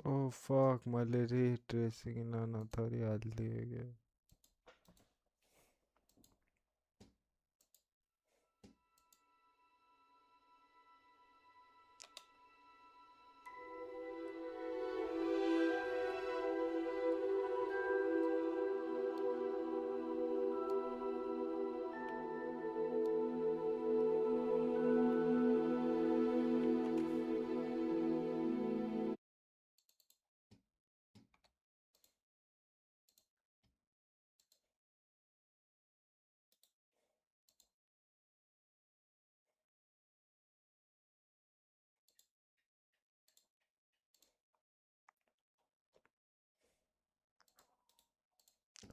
Oh fuck, मैले रे tracing नथरी हालिदिएँ।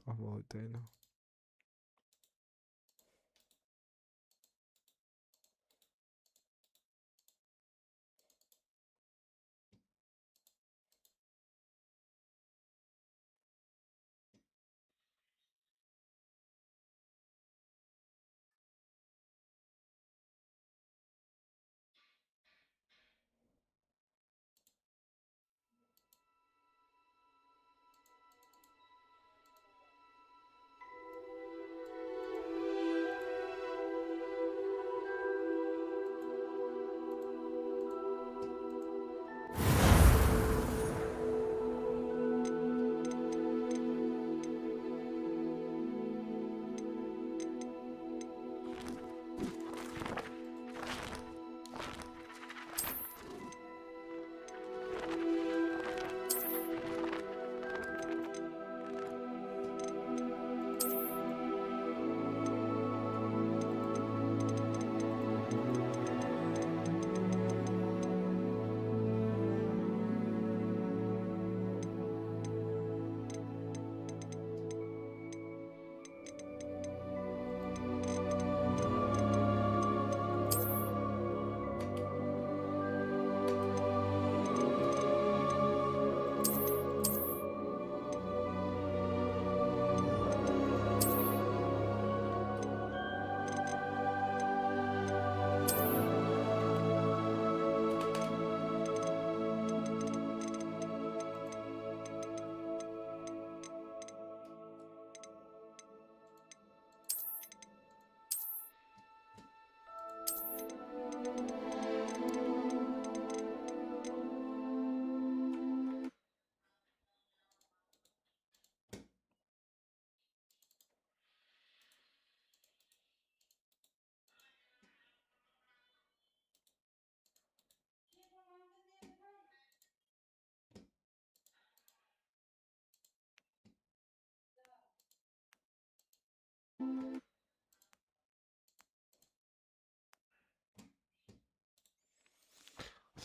अब हुँदैन।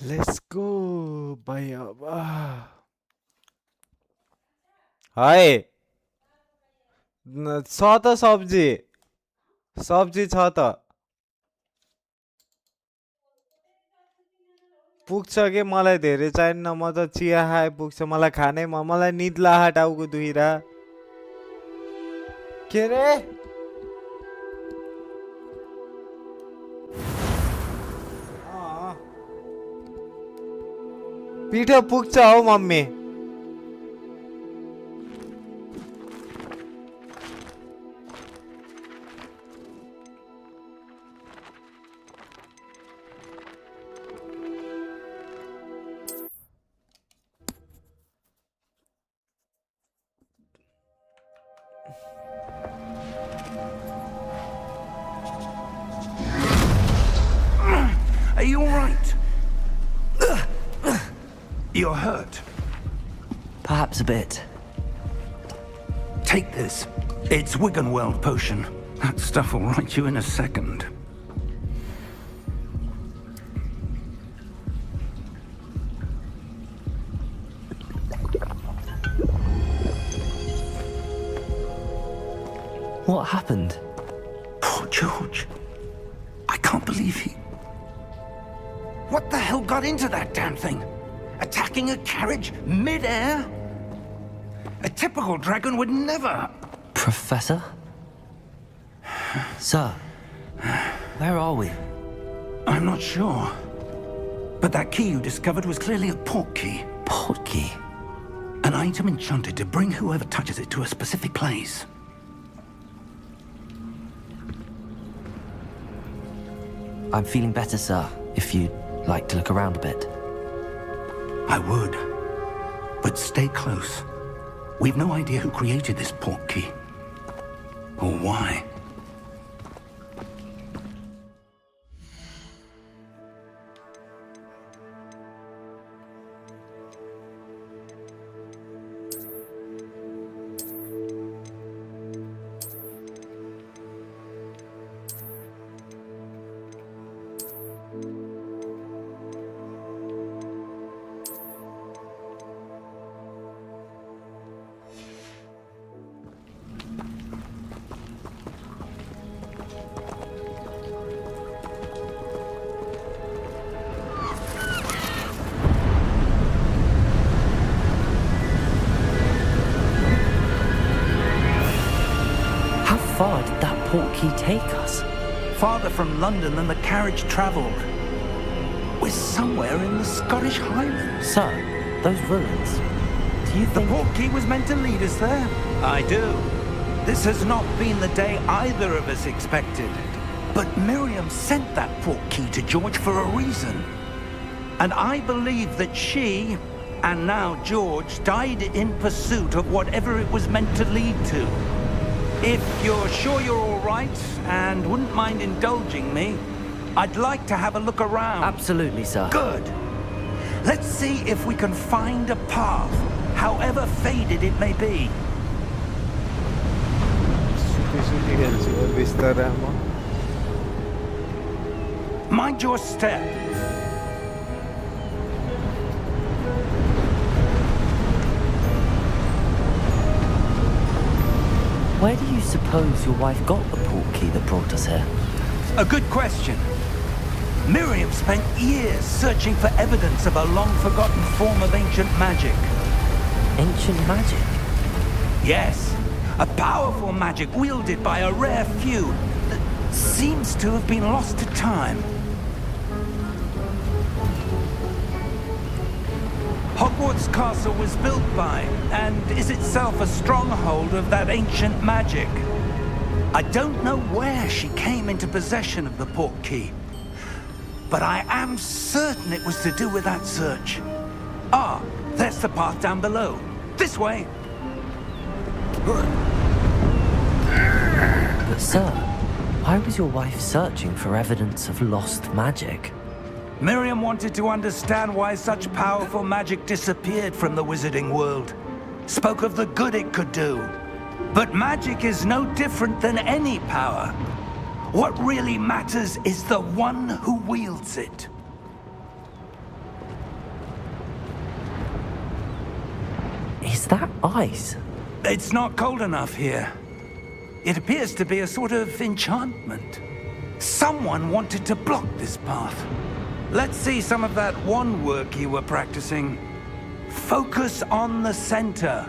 Let's go भाइ अब। हाय छ त सब्जी, सब्जी छ त। पुग्छ के मलाई धेरै चाहिन्न, म त चिया खाए पुग्छ। मलाई खानै मलाई निद लाहा टाउको दुहिरा। के रे पिठो पुग्छ हौ mummy. Are you all right? You're hurt. Perhaps a bit. Take this. It's Wiggenweld potion. That stuff will right you in a second. What happened? Poor George. I can't believe he... What the hell got into that damn thing? Attacking a carriage mid-air? A typical dragon would never... Professor? Sir, where are we? I'm not sure. But that key you discovered was clearly a port key. portkey. An item enchanted to bring whoever touches it to a specific place. I'm feeling better, sir, if you'd like to look around a bit. I would. But stay close. We've no idea who created this portkey. Or why. How far did that portkey take us? Farther from London than the carriage travelled. We're somewhere in the Scottish Highlands. Sir, those ruins. Do you The think... portkey was meant to lead us there? I do. This has not been the day either of us expected. But Miriam sent that portkey to George for a reason. And I believe that she, and now George, died in pursuit of whatever it was meant to lead to. If you're sure you're all right, and wouldn't mind indulging me, I'd like to have a look around. Absolutely, sir. Good. Let's see if we can find a path, however faded it may be. सुटी खेल्छु बिस्तारामा Mind your step. Where do you suppose your wife got the portkey that brought us here? A good question. Miriam spent years searching for evidence of a long-forgotten form of ancient magic. Ancient magic? Yes, a powerful magic wielded by a rare few that seems to have been lost to time. Hogwarts Castle was built by, and is itself a stronghold of that ancient magic. I don't know where she came into possession of the portkey, but I am certain it was to do with that search. Ah, there's the path down below. This way. But sir, why was your wife searching for evidence of lost magic? Miriam wanted to understand why such powerful magic disappeared from the wizarding world. Spoke of the good it could do. But magic is no different than any power. What really matters is the one who wields it. Is that ice? It's not cold enough here. It appears to be a sort of enchantment. Someone wanted to block this path. Let's see some of that wand work you were practicing. Focus on the center.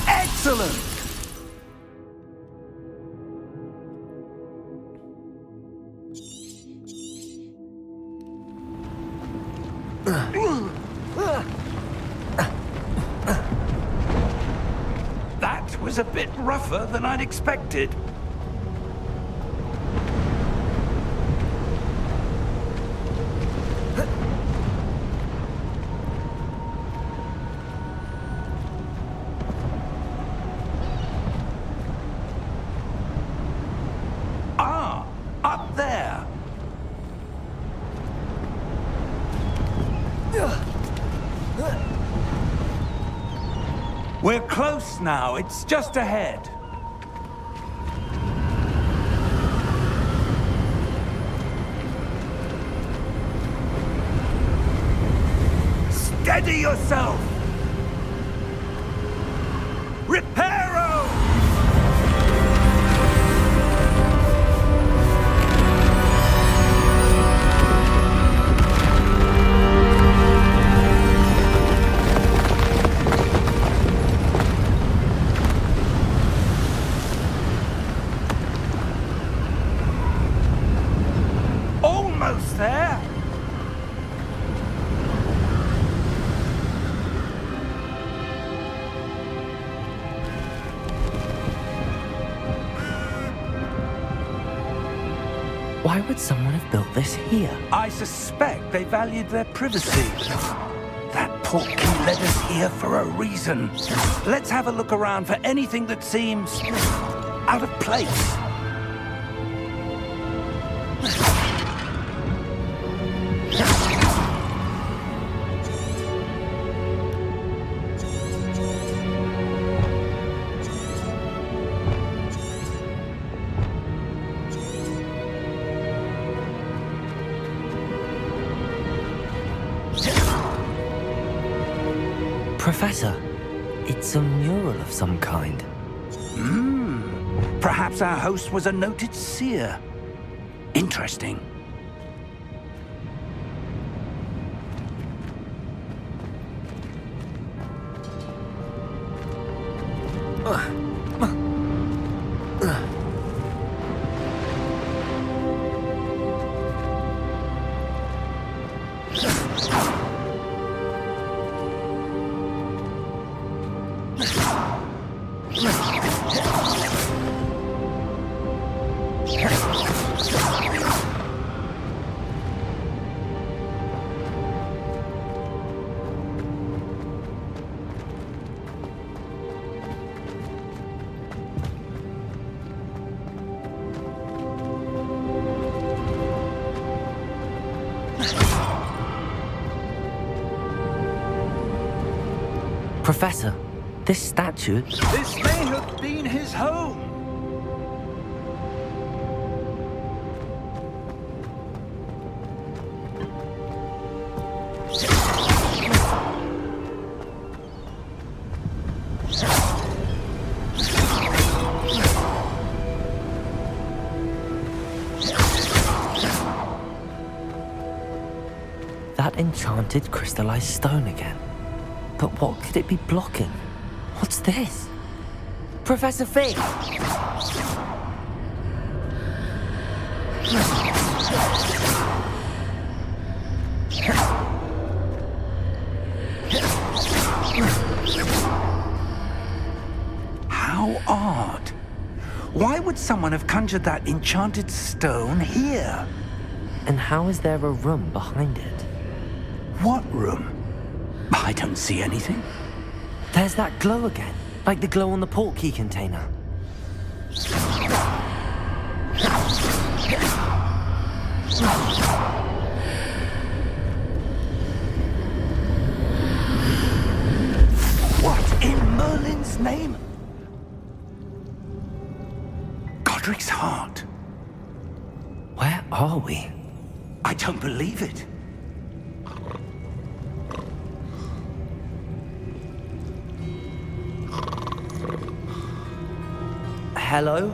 Excellent! That was a bit rougher than I'd expected. Ah, up there. We're close now. It's just ahead. Steady yourself! Reparo! there? Why would someone have built this here? I suspect they valued their privacy. That portkey led us here for a reason. Let's have a look around for anything that seems out of place. Professor, it's a mural of some kind. Perhaps our host was a noted seer. Interesting. Professor, this statue... This may have been his home. That enchanted crystallized stone again. But what could it be blocking? What's this? Professor Fig! How odd. Why would someone have conjured that enchanted stone here? And how is there a room behind it? What room? I don't see anything. There's that glow again, like the glow on the portkey container. What in Merlin's name? Godric's heart. Where are we? I don't believe it. Hello?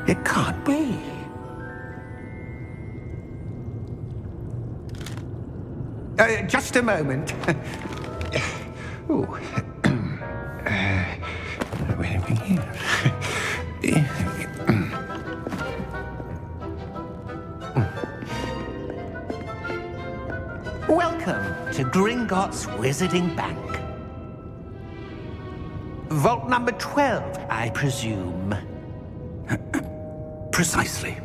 It can't be. Just a moment. Ooh. Wait a minute. Welcome to Gringotts Wizarding Bank. Vault number 12, I presume. Precisely.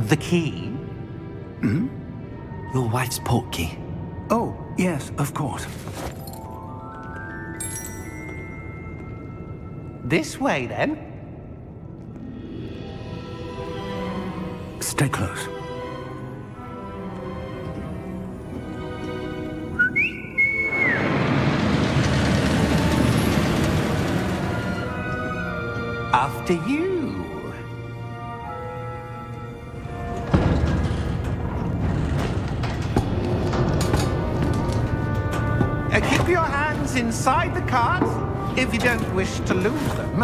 The key? Your wife's portkey. Oh, yes, of course. This way, then. Stay close. After you. Keep your hands in inside the cards, if you don't wish to lose them.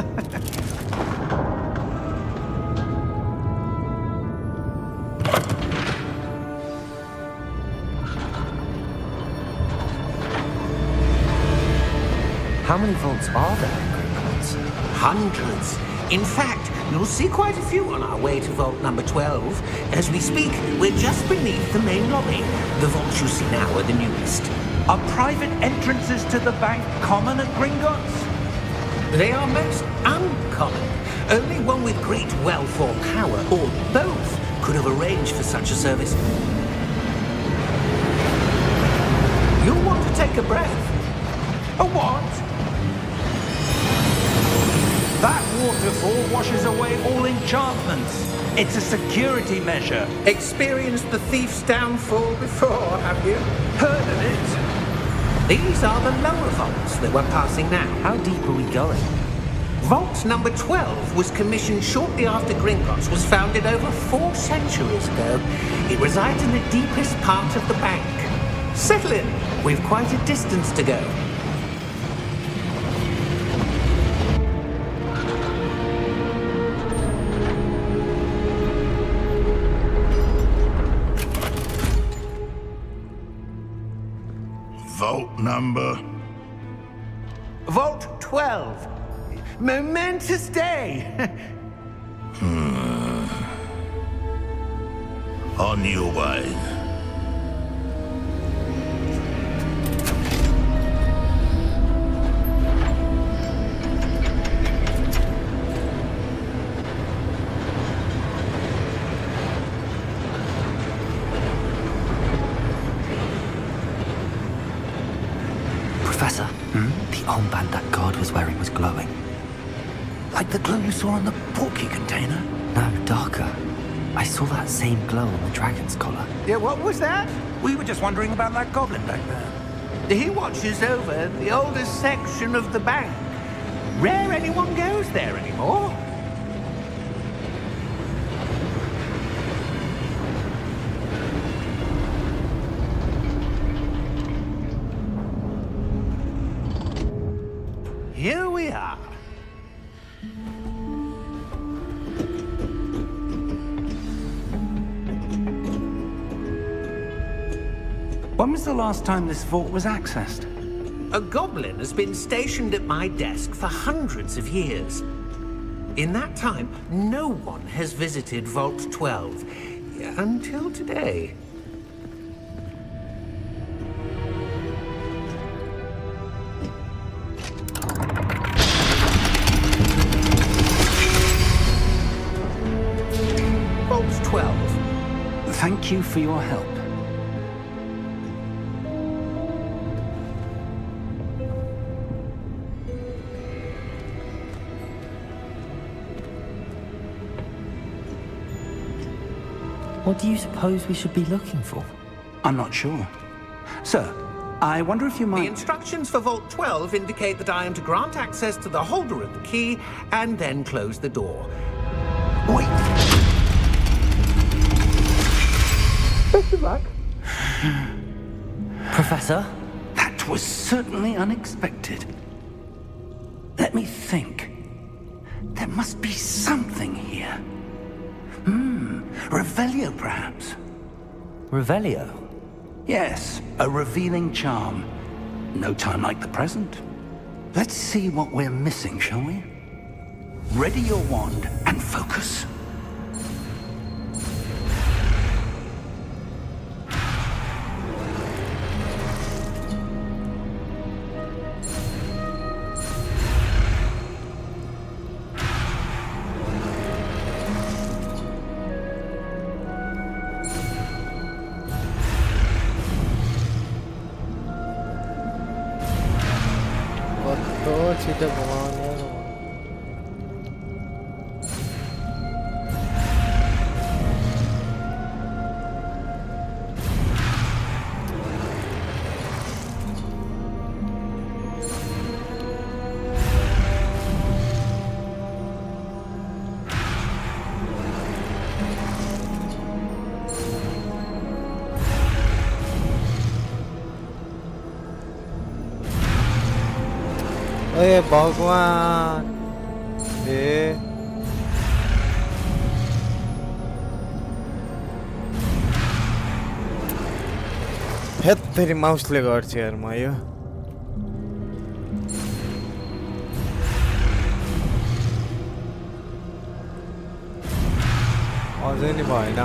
How many vaults are there in Gringotts? Hundreds. In fact, you'll see quite a few on our way to vault number 12. As we speak, we're just beneath the main lobby. The vaults you see now are the newest. Are private entrances to the bank common at Gringotts? They are most uncommon. Only one with great wealth or power, or both, could have arranged for such a service. You'll want to take a breath. A what? That waterfall washes away all enchantments. It's a security measure. Experienced the thief's downfall before, have you? Heard of it? These are the lower vaults that we're passing now. How deep are we going? Vault number 12 was commissioned shortly after Gringotts was founded over 4 centuries ago. It resides in the deepest part of the bank. Settle in. We've quite a distance to go. Vault number? Vault 12. Momentous day. On your way. Professor, the armband that guard was wearing was glowing. Like the glow you saw on the porky container? No, darker. I saw that same glow on the dragon's collar. Yeah, what was that? We were just wondering about that goblin back there. He watches over the oldest section of the bank. Rare anyone goes there anymore. Here we are. When was the last time this vault was accessed? A goblin has been stationed at my desk for hundreds of years. In that time, no one has visited Vault 12. Until today. Vault 12. Thank you for your help. What do you suppose we should be looking for? I'm not sure. Sir, I wonder if you The might... instructions for Vault 12 indicate that I am to grant access to the holder of the key and then close the door. Wait! Professor? That was certainly unexpected. Let me think. There must be something here. Revelio, perhaps? Revelio? Yes, a revealing charm. No time like the present. Let's see what we're missing, shall we? Ready your wand and focus. सीधे घुमाने ए भगवान ए हेत्तेरी माउसले गर्छ यार म यो अझै नि भएन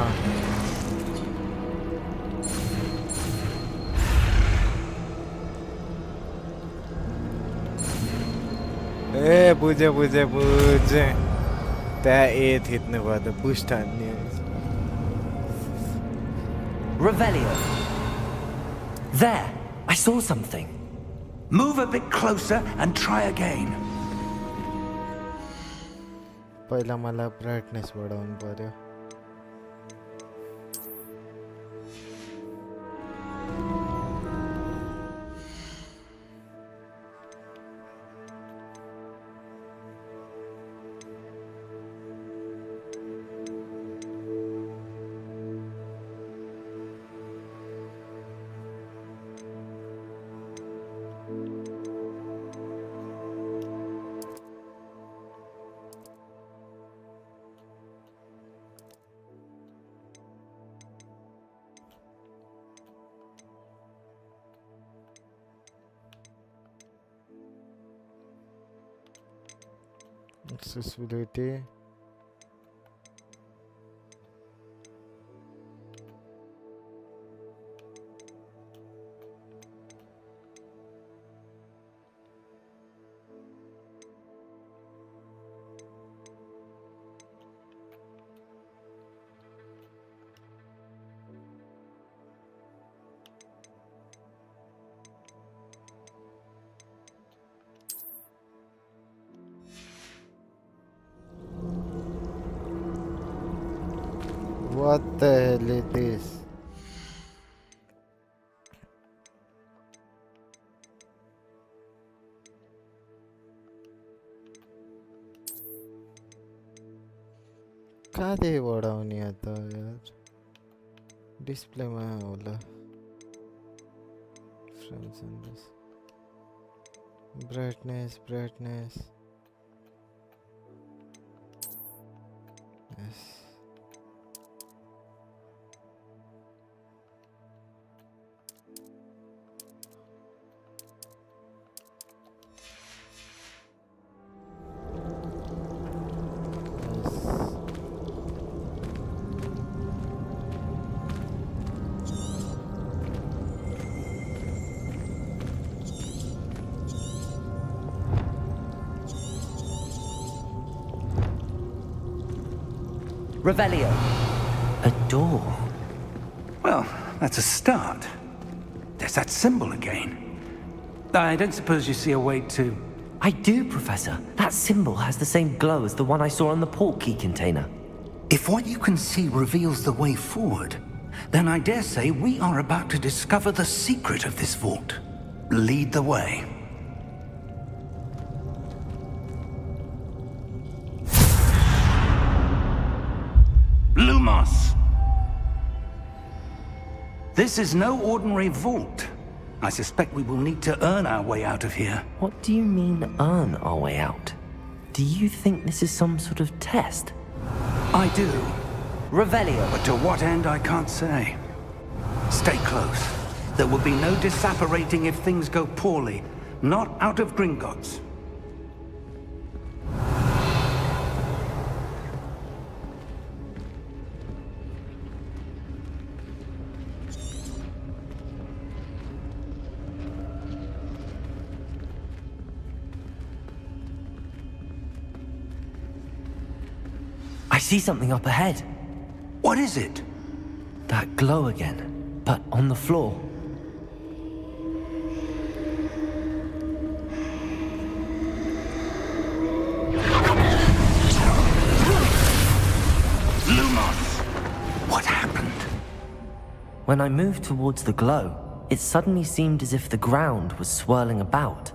ए बुझे बुझे बुझे त्यहाँ ए थिच्नु भयो त पुस्ट हान्ने Revelio. There, I saw something. Move a bit closer and try again. पहिला मलाई ब्राइटनेस बढाउनु पर्यो accessibility what the hell is this कहाँदेखि बढाउने त यार डिस्प्लेमा होला brightness yes Revelio. A door. Well, that's a start. There's that symbol again. I don't suppose you see a way to... I do, Professor. That symbol has the same glow as the one I saw on the port key container. If what you can see reveals the way forward, then I dare say we are about to discover the secret of this vault. Lead the way. Lumos! This is no ordinary vault. I suspect we will need to earn our way out of here. What do you mean, earn our way out? Do you think this is some sort of test? I do, Revelio. but to what end I can't say. Stay close. There will be no disapparating if things go poorly. Not out of Gringotts. I see something up ahead. What is it? That glow again, but on the floor. Lumos! What happened? When I moved towards the glow, it suddenly seemed as if the ground was swirling about.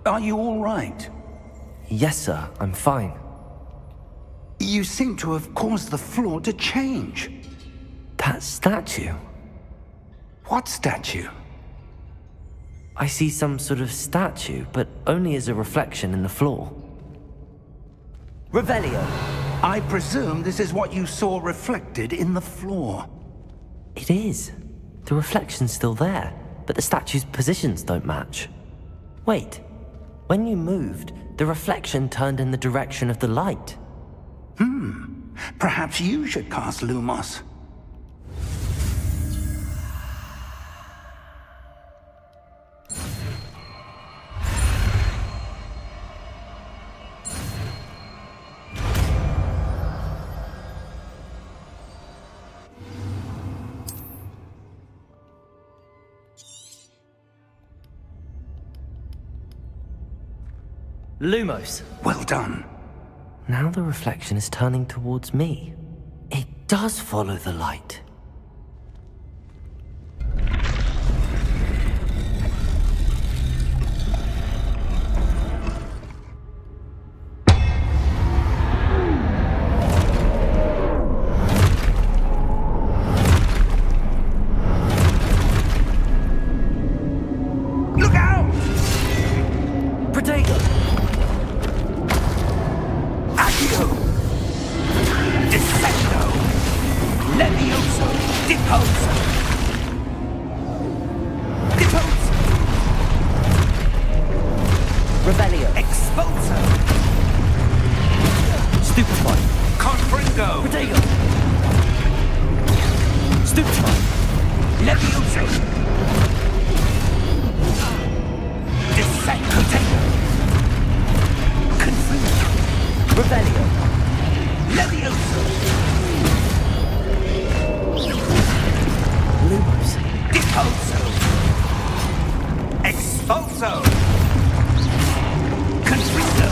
Are you all right? Yes, sir, I'm fine. You seem to have caused the floor to change. That statue? What statue? I see some sort of statue, but only as a reflection in the floor. Revelio! I presume this is what you saw reflected in the floor. It is. The reflection's still there, but the statue's positions don't match. Wait. When you moved, the reflection turned in the direction of the light. Perhaps you should cast Lumos. Lumos! Well done. Now the reflection is turning towards me. It does follow the light. Look out! Protego! Accio! Descendo! Levioso! Deposo! Deposo! Revelio! Expulso! Stupefy! Confringo! Protego! Stupefy! Levioso! Descend! Potato! Confringo! Revelio! Levioso! Lumos! Deposo! Expulso! Confringo!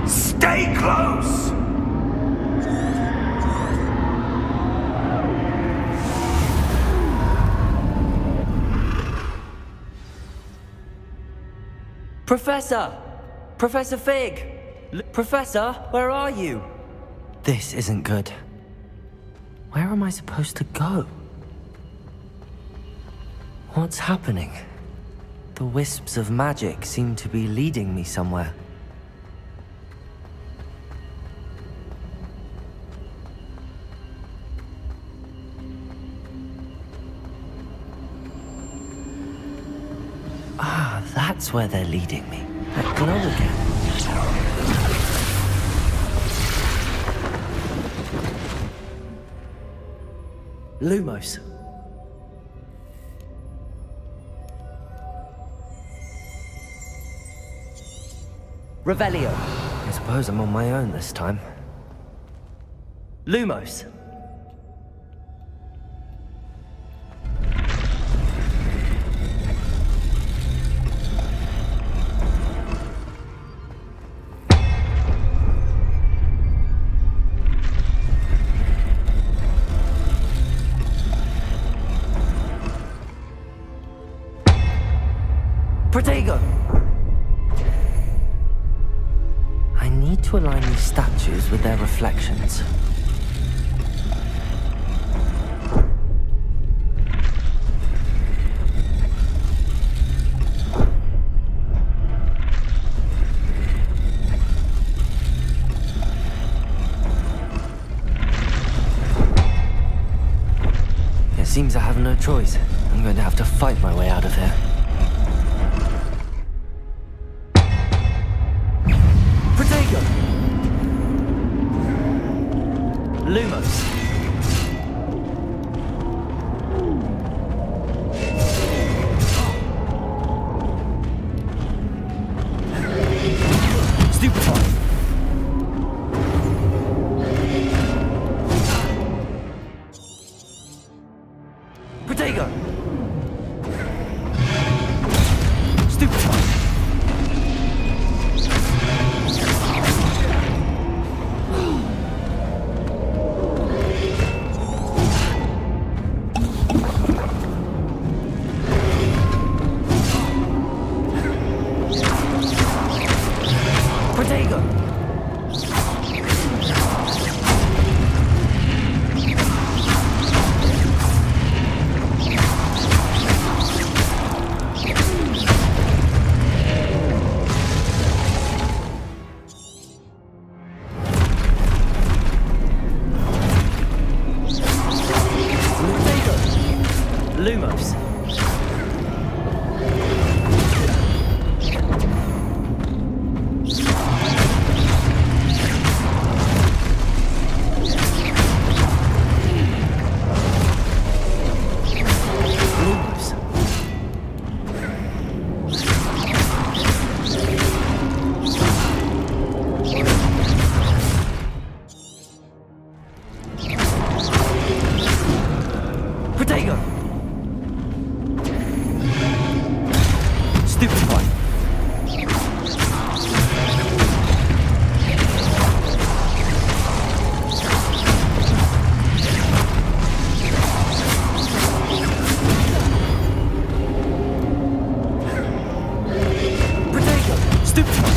Stay close! Professor! Professor Fig! Professor, where are you? This isn't good. Where am I supposed to go? What's happening? The wisps of magic seem to be leading me somewhere. Ah, that's where they're leading me. That glow again. Lumos. Revelio. I suppose I'm on my own this time. Lumos. Protego! I need to align these statues with their reflections. It seems I have no choice. I'm going to have to fight my way out of here. Protego! Lumos. Stupefy. Protego! Stupefy. Lumos. Protego. Stupefy. Protego. Stupefy.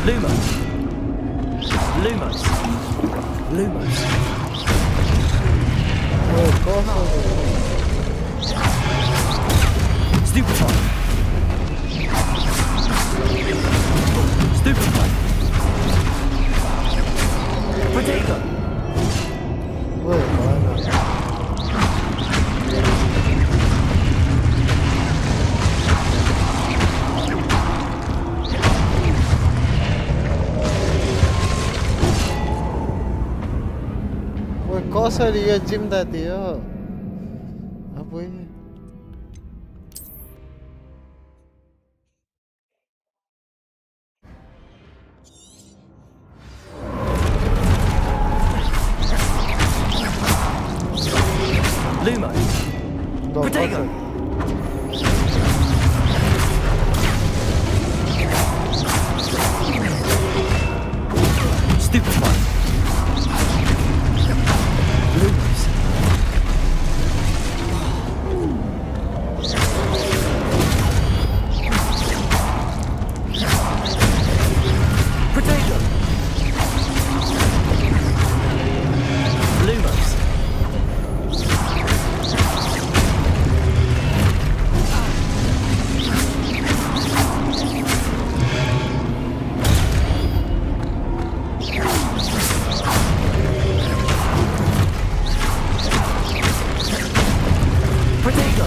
Lumos. Lumos. Lumos. Güey, cosas, güey. Stupefy. Stupefy. Protego. Güey, bueno. Güey, cosa diyor Jim'de diyor. Ha bu iyi. Lumo. Dur, Protego. cosa. Stupefy. Lumos. Protego. Lumos. Protego.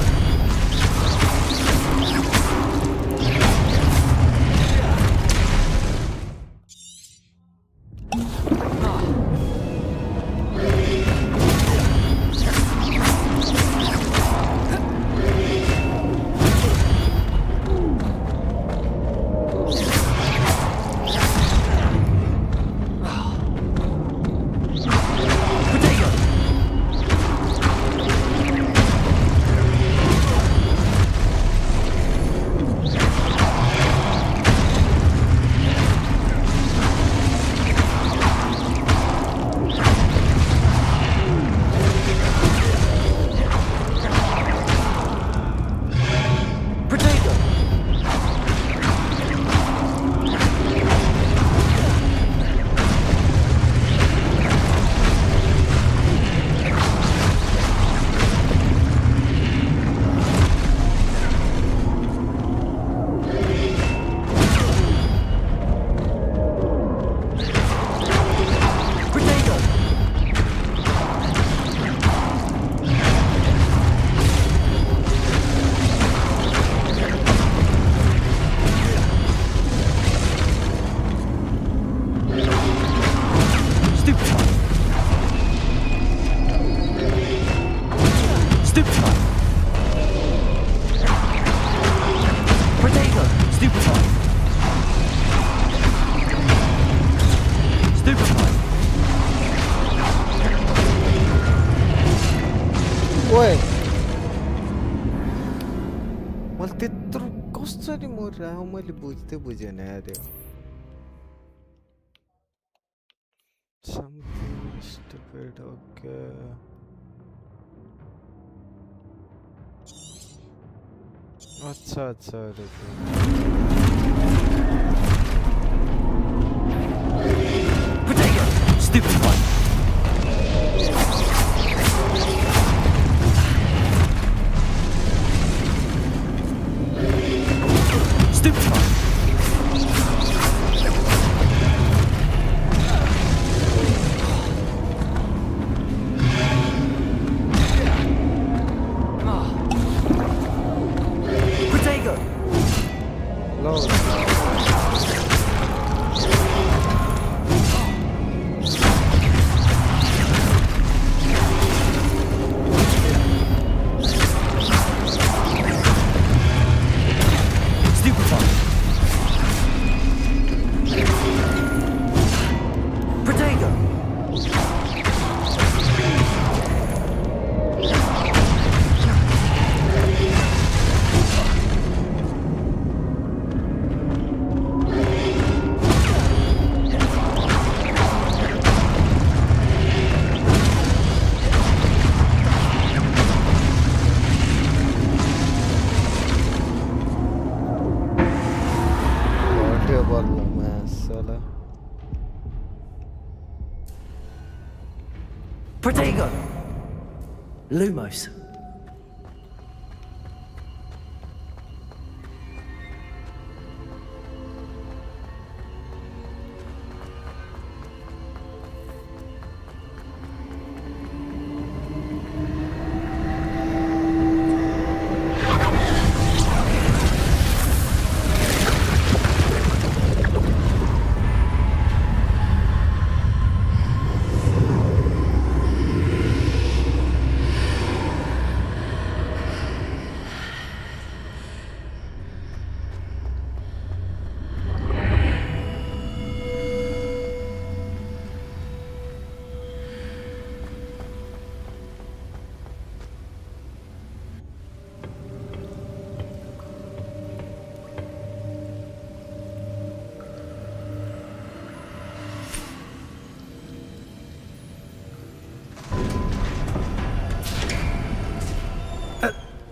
Protego. Protego. Protego. Stupefy. Stupefy. Protego. Stupefy. Stupefy. Güey. Mal त्यत्रो कसरी मरिरहेको मैले बुझ्दै बुझेन यार यो Something stupid, okay. अच्छा अच्छा रुको Protego. Stupefy. Stupefy. Lol. Stupefy! Protego! Ortaya bağlı mesela. Protego! Lumos.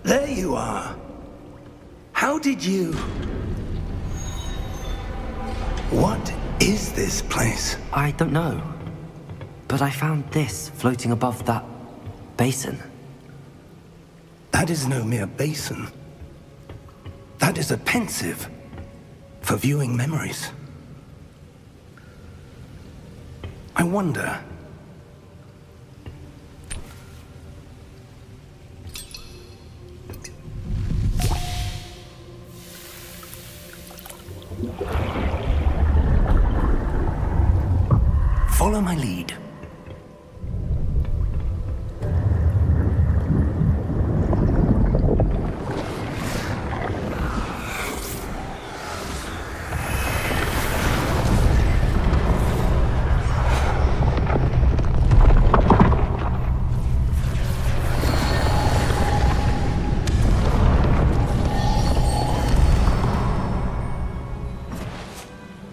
There you are. How did you... What is this place? I don't know. But I found this floating above that basin. That is no mere basin. That is a pensive for viewing memories. I wonder... Follow my lead.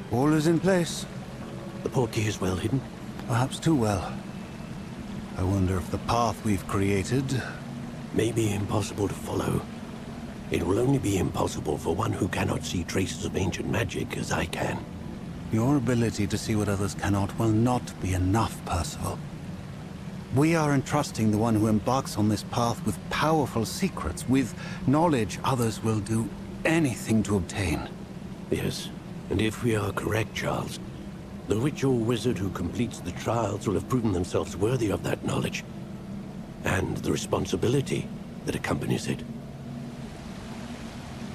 All is in place. The portkey is well hidden. Perhaps too well. I wonder if the path we've created... May be impossible to follow. It will only be impossible for one who cannot see traces of ancient magic as I can. Your ability to see what others cannot will not be enough, Percival. We are entrusting the one who embarks on this path with powerful secrets, with knowledge others will do anything to obtain. Yes, and if we are correct, Charles, the witch or wizard who completes the trials will have proven themselves worthy of that knowledge, and the responsibility that accompanies it.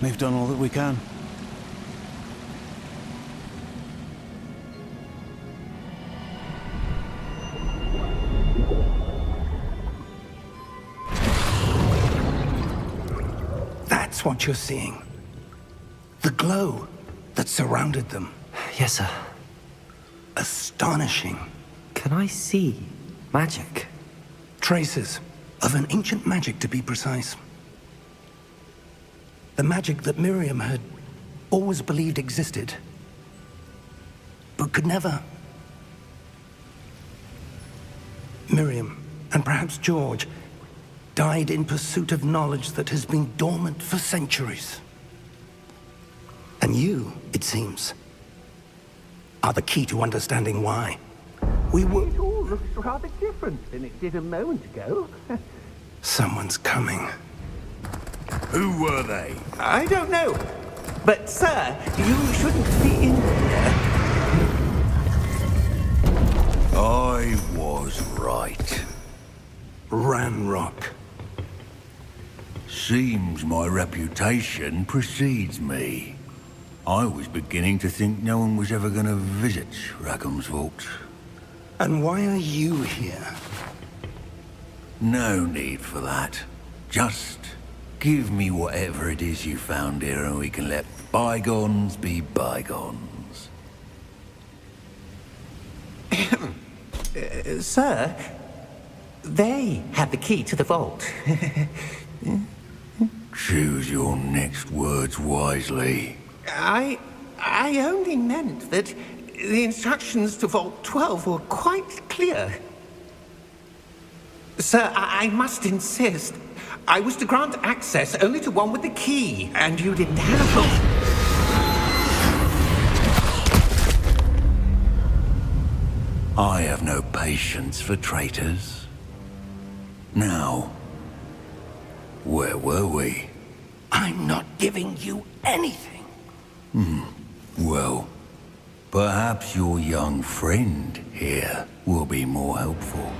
We've done all that we can. That's what you're seeing. The glow that surrounded them. Yes, sir. Astonishing. Can I see magic? Traces of an ancient magic, to be precise. The magic that Miriam had always believed existed, but could never. Miriam, and perhaps George, died in pursuit of knowledge that has been dormant for centuries. And you, it seems, are the key to understanding why. We were... It all looks rather different than it did a moment ago. Someone's coming. Who were they? I don't know. But, sir, you shouldn't be in here. I was right. Ranrock. Seems my reputation precedes me. I was beginning to think no one was ever going to visit Rackham's vault. And why are you here? No need for that. Just give me whatever it is you found here and we can let bygones be bygones. Sir, they had the key to the vault. Choose your next words wisely. I only meant that the instructions to Vault 12 were quite clear. Sir, I must insist. I was to grant access only to one with the key, and you didn't have. I have no patience for traitors. Now, where were we? I'm not giving you anything. Well, perhaps your young friend here will be more helpful.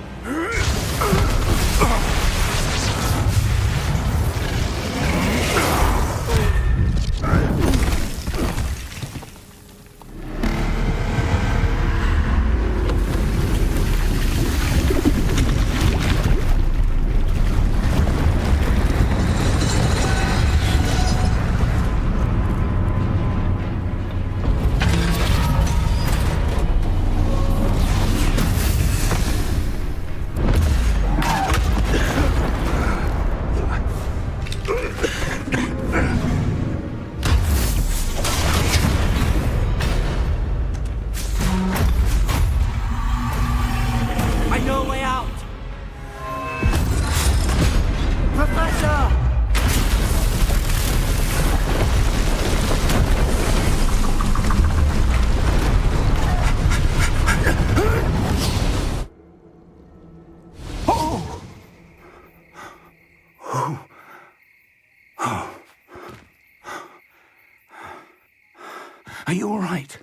Are you all right?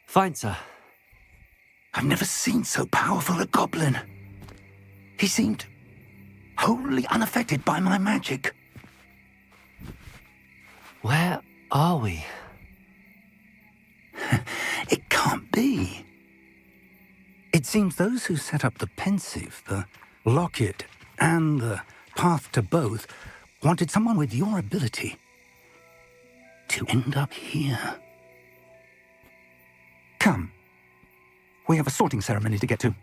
Fine, sir. I've never seen so powerful a goblin. He seemed wholly unaffected by my magic. Where are we? It can't be. It seems those who set up the pensive, the locket, and the path to both wanted someone with your ability to end up here. Come. We have a sorting ceremony to get to.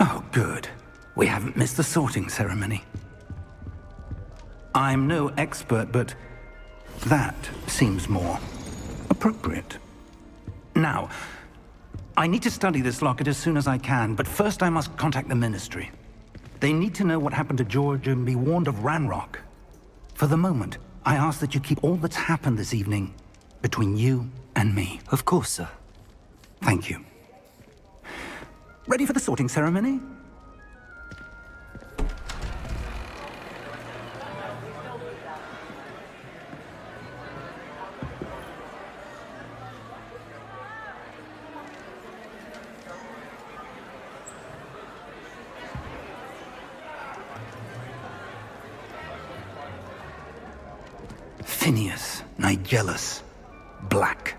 Oh, good. We haven't missed the sorting ceremony. I'm no expert, but that seems more appropriate. Now, I need to study this locket as soon as I can, but first I must contact the Ministry. They need to know what happened to George and be warned of Ranrock. For the moment, I ask that you keep all that's happened this evening between you and me. Of course, sir. Thank you. Ready for the sorting ceremony? Phineas, Nigellus, black.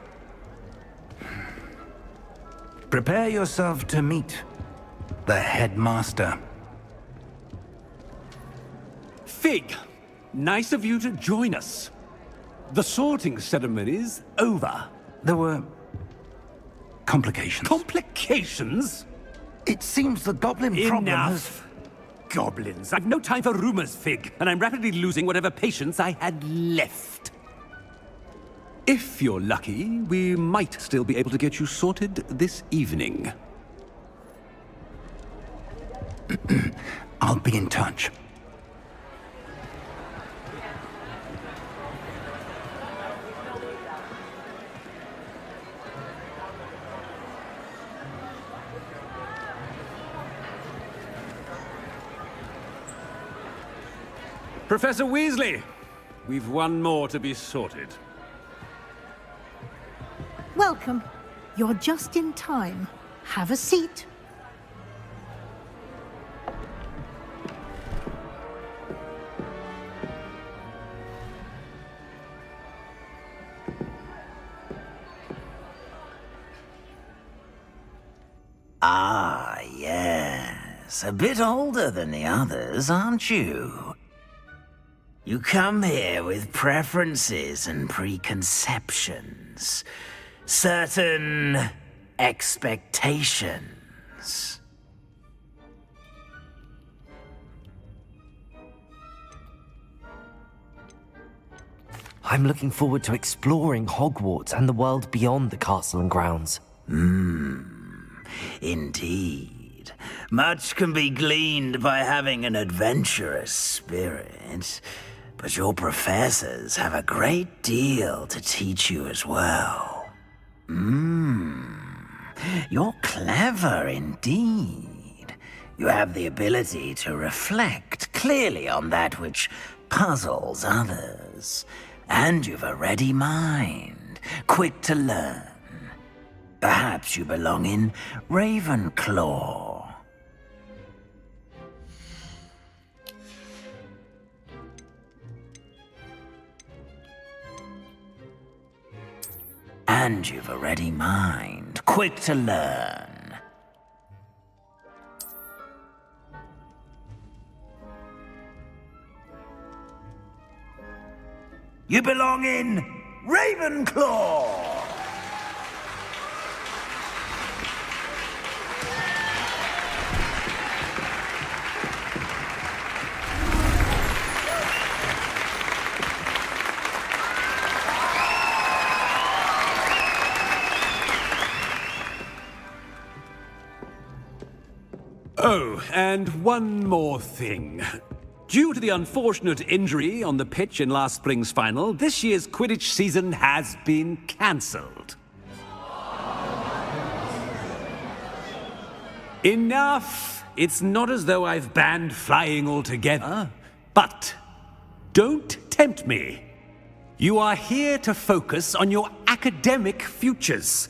Prepare yourself to meet the headmaster. Fig, nice of you to join us. The sorting ceremony's over. There were complications. Complications? It seems the goblin problem has... Enough! Goblins. I've no time for rumors, Fig, and I'm rapidly losing whatever patience I had left. If you're lucky, we might still be able to get you sorted this evening. I'll be in touch. Professor Weasley, we've one more to be sorted. Welcome. You're just in time. Have a seat. Ah, yes. A bit older than the others, aren't you? You come here with preferences and preconceptions. Certain expectations. I'm looking forward to exploring Hogwarts and the world beyond the castle and grounds. Indeed. Much can be gleaned by having an adventurous spirit, but your professors have a great deal to teach you as well. You're clever indeed. You have the ability to reflect clearly on that which puzzles others, and you've a ready mind, quick to learn. Perhaps you belong in Ravenclaw. And you've a ready mind, quick to learn. You belong in Ravenclaw! Oh, and one more thing. Due to the unfortunate injury on the pitch in last spring's final, this year's Quidditch season has been cancelled. Enough! It's not as though I've banned flying altogether. But don't tempt me. You are here to focus on your academic futures.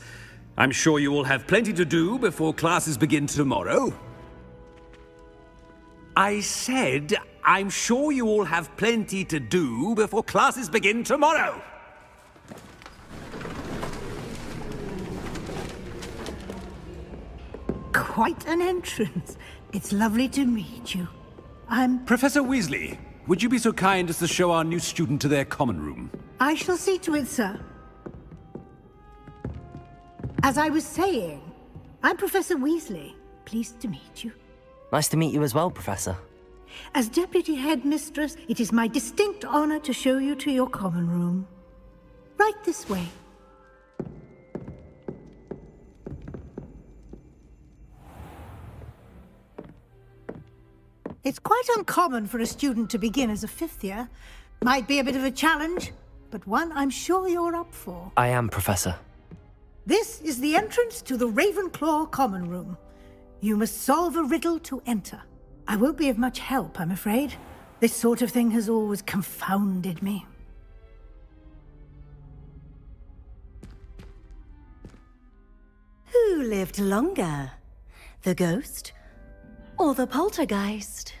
I'm sure you will have plenty to do before classes begin tomorrow. I said, I'm sure you all have plenty to do before classes begin tomorrow. Quite an entrance. It's lovely to meet you. Professor Weasley, would you be so kind as to show our new student to their common room? I shall see to it, sir. As I was saying, I'm Professor Weasley. Pleased to meet you. Nice to meet you as well, Professor. As Deputy Headmistress, it is my distinct honor to show you to your common room. Right this way. It's quite uncommon for a student to begin as a fifth year. Might be a bit of a challenge, but one I'm sure you're up for. I am, Professor. This is the entrance to the Ravenclaw common room. You must solve a riddle to enter. I won't be of much help, I'm afraid. This sort of thing has always confounded me. Who lived longer? The ghost or the poltergeist?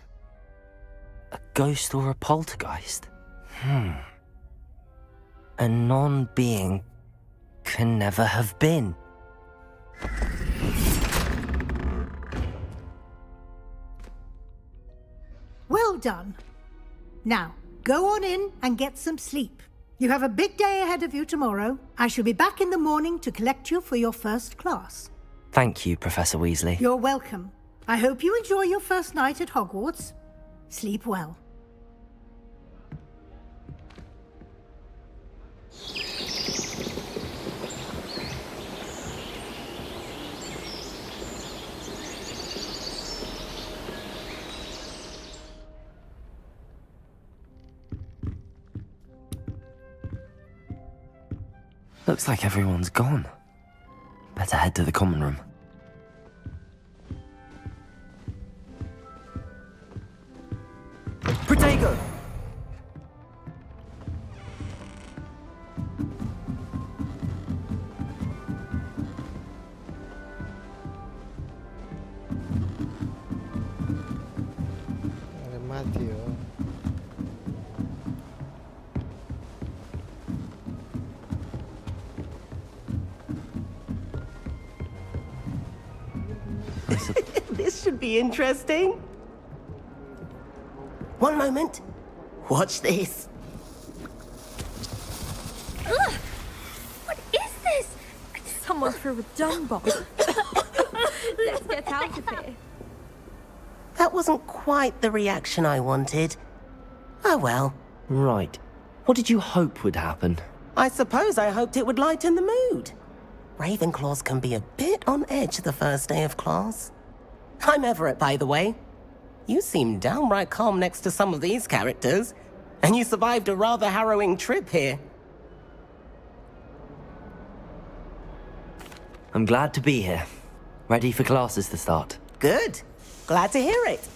A ghost or a poltergeist? A non-being can never have been. Well done. Now, go on in and get some sleep. You have a big day ahead of you tomorrow. I shall be back in the morning to collect you for your first class. Thank you, Professor Weasley. You're welcome. I hope you enjoy your first night at Hogwarts. Sleep well. Looks like everyone's gone. Better head to the common room. Protego! Matthew. This should be interesting. One moment. Watch this. Ugh! What is this? Someone threw a dung bomb. Let's get out of here. That wasn't quite the reaction I wanted. Oh well. Right. What did you hope would happen? I suppose I hoped it would lighten the mood. Ravenclaws can be a bit on edge the first day of class. I'm Everett, by the way. You seem downright calm next to some of these characters, and you survived a rather harrowing trip here. I'm glad to be here. Ready for classes to start. Good. Glad to hear it.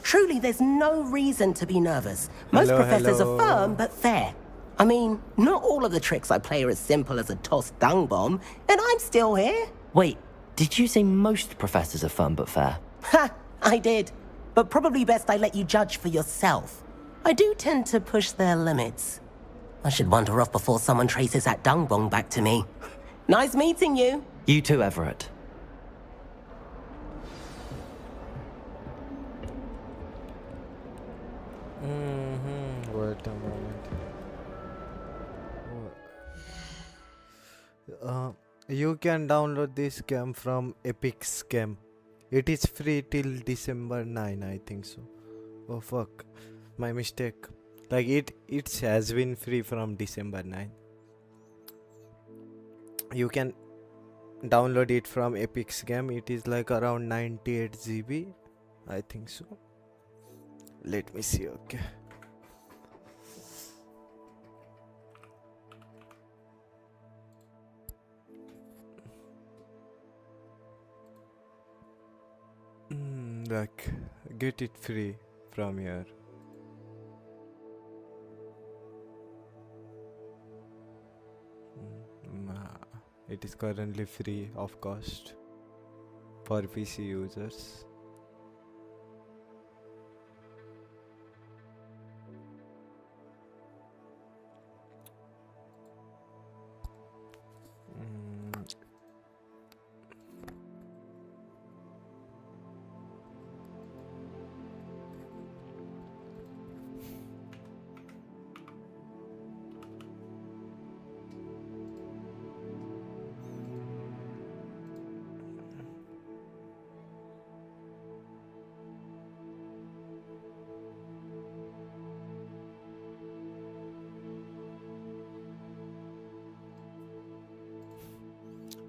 Truly, there's no reason to be nervous. Most professors are firm but fair. I mean, not all of the tricks I play are as simple as a tossed dung bomb, and I'm still here. Wait, did you say most professors are fun but fair? Ha! I did. But probably best I let you judge for yourself. I do tend to push their limits. I should wander off before someone traces that dung bomb back to me. Nice meeting you. You too, Everett. Wait a moment. You can download this game from Epic's game. It is free till December 9, I think so. Oh fuck, my mistake. Like it has been free from December 9. You can download it from Epic's game. It is like around 98 GB, I think so. Let me see. Okay. Like get it free from here. It is currently free of cost for PC users.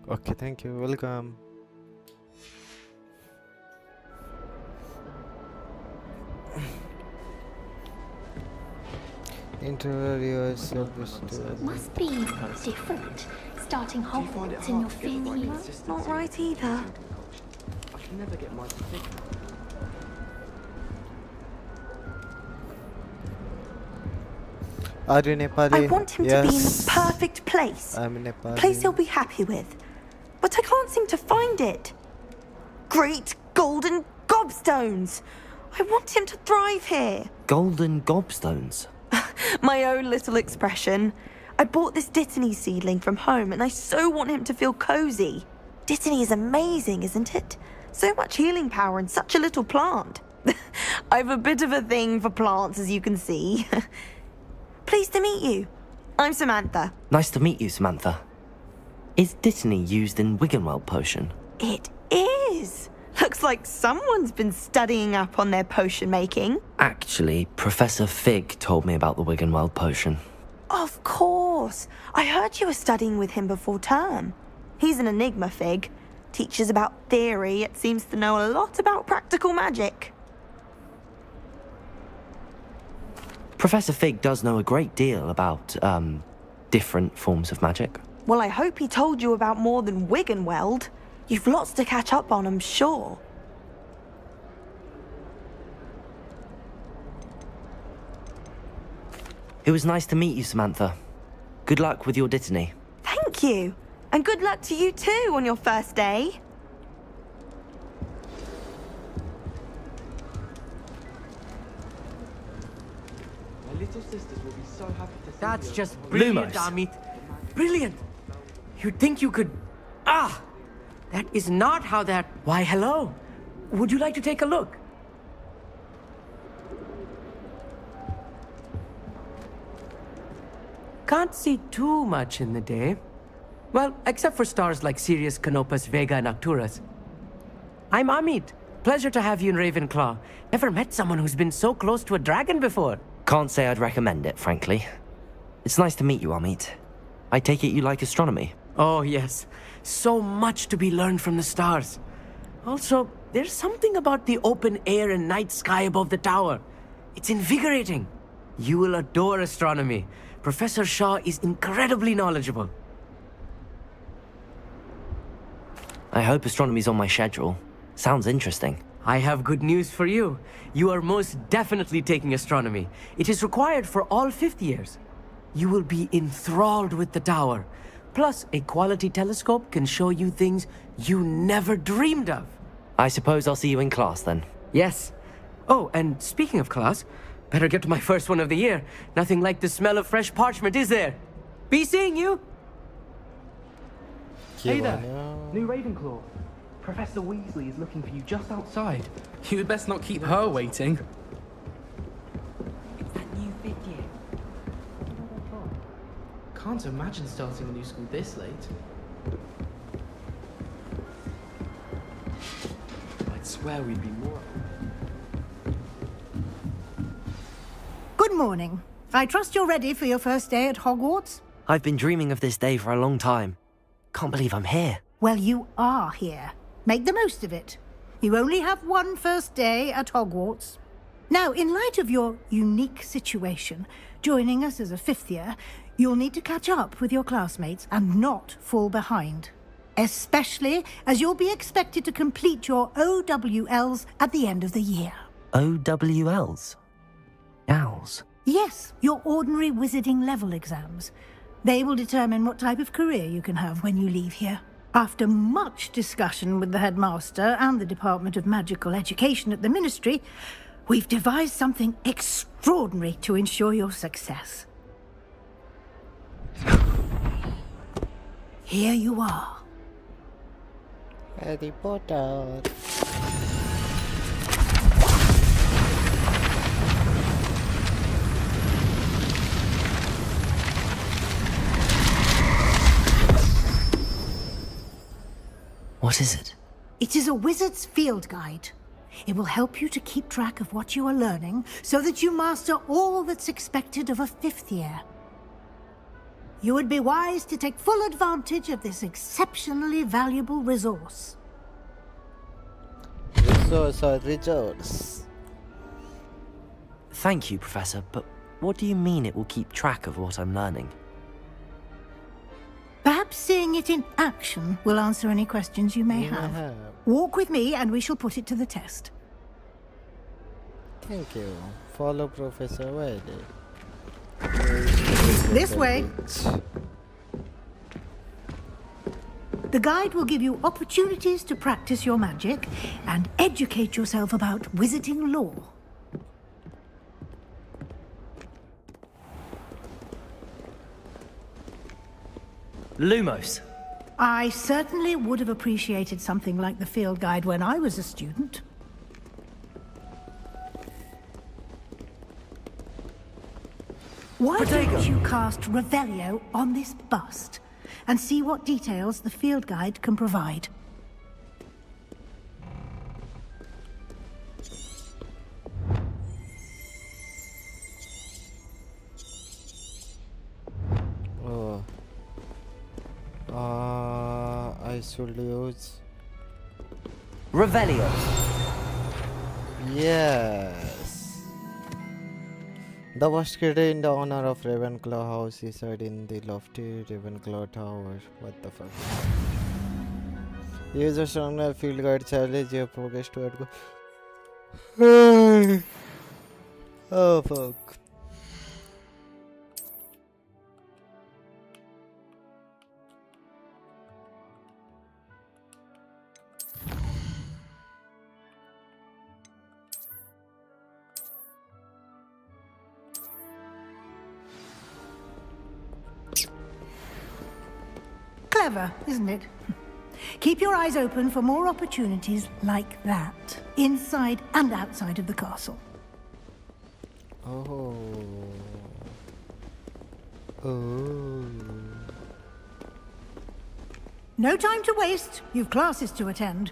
Okay, thank you. Welcome. Interiors Must be different. Starting Hogwarts in your fifth year. Not right either. I should never get my certificate. Are you Nepali? I want him to be in the perfect place. I'm Nepali. A place he'll be happy with. But I can't seem to find it. Great golden gobstones! I want him to thrive here. Golden gobstones? My own little expression. I bought this Dittany seedling from home and I so want him to feel cozy. Dittany is amazing, isn't it? So much healing power in such a little plant. I've a bit of a thing for plants, as you can see. Pleased to meet you. I'm Samantha. Nice to meet you, Samantha. Is Dittany used in Wiggenweld potion? It is. Looks like someone's been studying up on their potion making. Actually, Professor Fig told me about the Wiggenweld potion. Of course. I heard you were studying with him before term. He's an enigma, Fig. Teaches about theory, yet seems to know a lot about practical magic. Professor Fig does know a great deal about, different forms of magic. Well, I hope he told you about more than Wiggenweld. You've lots to catch up on, I'm sure. It was nice to meet you, Samantha. Good luck with your Dittany. Thank you. And good luck to you too on your first day. My little sisters will be so happy to see That's you. just brilliant, Lumos. Amit. Brilliant. You'd think you could... Ah! That is not how that... Why, hello. Would you like to take a look? Can't see too much in the day. Well, except for stars like Sirius, Canopus, Vega, and Arcturus. I'm Amit. Pleasure to have you in Ravenclaw. Never met someone who's been so close to a dragon before. Can't say I'd recommend it, frankly. It's nice to meet you, Amit. I take it you like astronomy. Oh, yes. So much to be learned from the stars. Also, there's something about the open air and night sky above the tower. It's invigorating. You will adore astronomy. Professor Shaw is incredibly knowledgeable. I hope astronomy's on my schedule. Sounds interesting. I have good news for you. You are most definitely taking astronomy. It is required for all fifth years. You will be enthralled with the tower. Plus, a quality telescope can show you things you never dreamed of. I suppose I'll see you in class then. Yes. Oh, and speaking of class, better get to my first one of the year. Nothing like the smell of fresh parchment, is there? Be seeing you! Hey there, new Ravenclaw. Professor Weasley is looking for you just outside. You'd best not keep her waiting. It's that new fifth year. Can't imagine starting a new school this late. I'd swear we'd be more... Good morning. I trust you're ready for your first day at Hogwarts? I've been dreaming of this day for a long time. Can't believe I'm here. Well, you are here. Make the most of it. You only have one first day at Hogwarts. Now, in light of your unique situation, joining us as a fifth year, you'll need to catch up with your classmates and not fall behind. Especially as you'll be expected to complete your OWLs at the end of the year. OWLs? Owls? Yes, your ordinary wizarding level exams. They will determine what type of career you can have when you leave here. After much discussion with the headmaster and the Department of Magical Education at the Ministry, we've devised something extraordinary to ensure your success. Here you are. Harry Potter. What is it? It is a wizard's field guide. It will help you to keep track of what you are learning so that you master all that's expected of a fifth year. You would be wise to take full advantage of this exceptionally valuable resource. Resource. Thank you, Professor, but what do you mean it will keep track of what I'm learning? Perhaps seeing it in action will answer any questions you may have. Walk with me and we shall put it to the test. Thank you. Follow Professor Wiley. This way. The guide will give you opportunities to practice your magic and educate yourself about wizarding lore. Lumos. I certainly would have appreciated something like the field guide when I was a student. Why don't you cast Revelio on this bust and see what details the field guide can provide? Oh. I should use Revelio. Yes. The worst critic in the honor of Ravenclaw House is heard in the lofty Ravenclaw Tower. What the fuck? Use a strong field guide challenge your progress toward go. Oh fuck. Clever, isn't it? Keep your eyes open for more opportunities like that, inside and outside of the castle. Oh. Oh. No time to waste. You've classes to attend.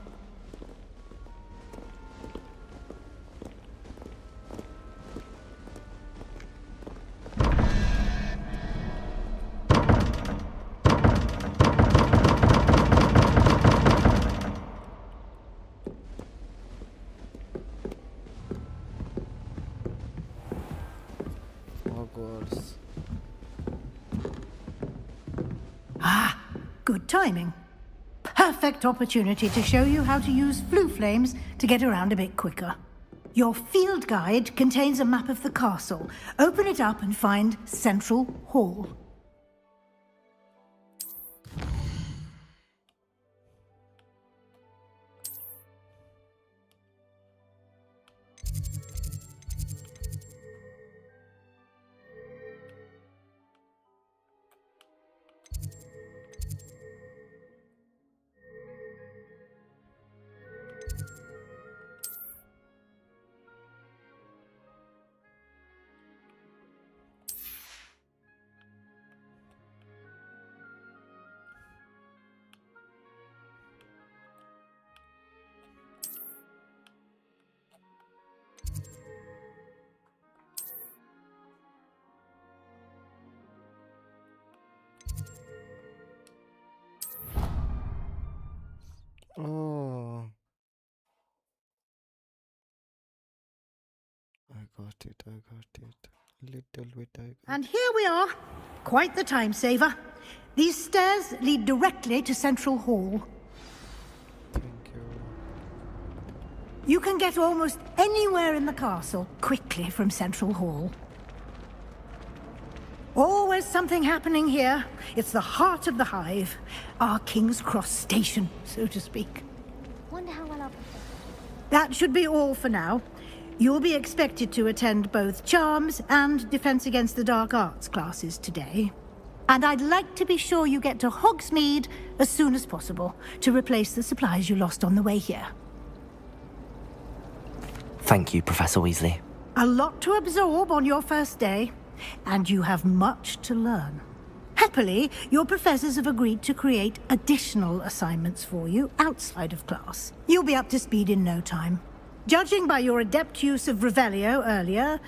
Hogwarts. Ah, good timing. Perfect opportunity to show you how to use flue flames to get around a bit quicker. Your field guide contains a map of the castle. Open it up and find Central Hall. Oh. I got it. Little bit I got. And here we are. Quite the time saver. These stairs lead directly to Central Hall. Thank you. You can get almost anywhere in the castle quickly from Central Hall. Always something happening here. It's the heart of the hive. Our King's Cross station, so to speak. Wonder how well I'll... That should be all for now. You'll be expected to attend both Charms and Defense Against the Dark Arts classes today. And I'd like to be sure you get to Hogsmeade as soon as possible to replace the supplies you lost on the way here. Thank you, Professor Weasley. A lot to absorb on your first day, and you have much to learn. Happily, your professors have agreed to create additional assignments for you outside of class. You'll be up to speed in no time. Judging by your adept use of Revelio earlier,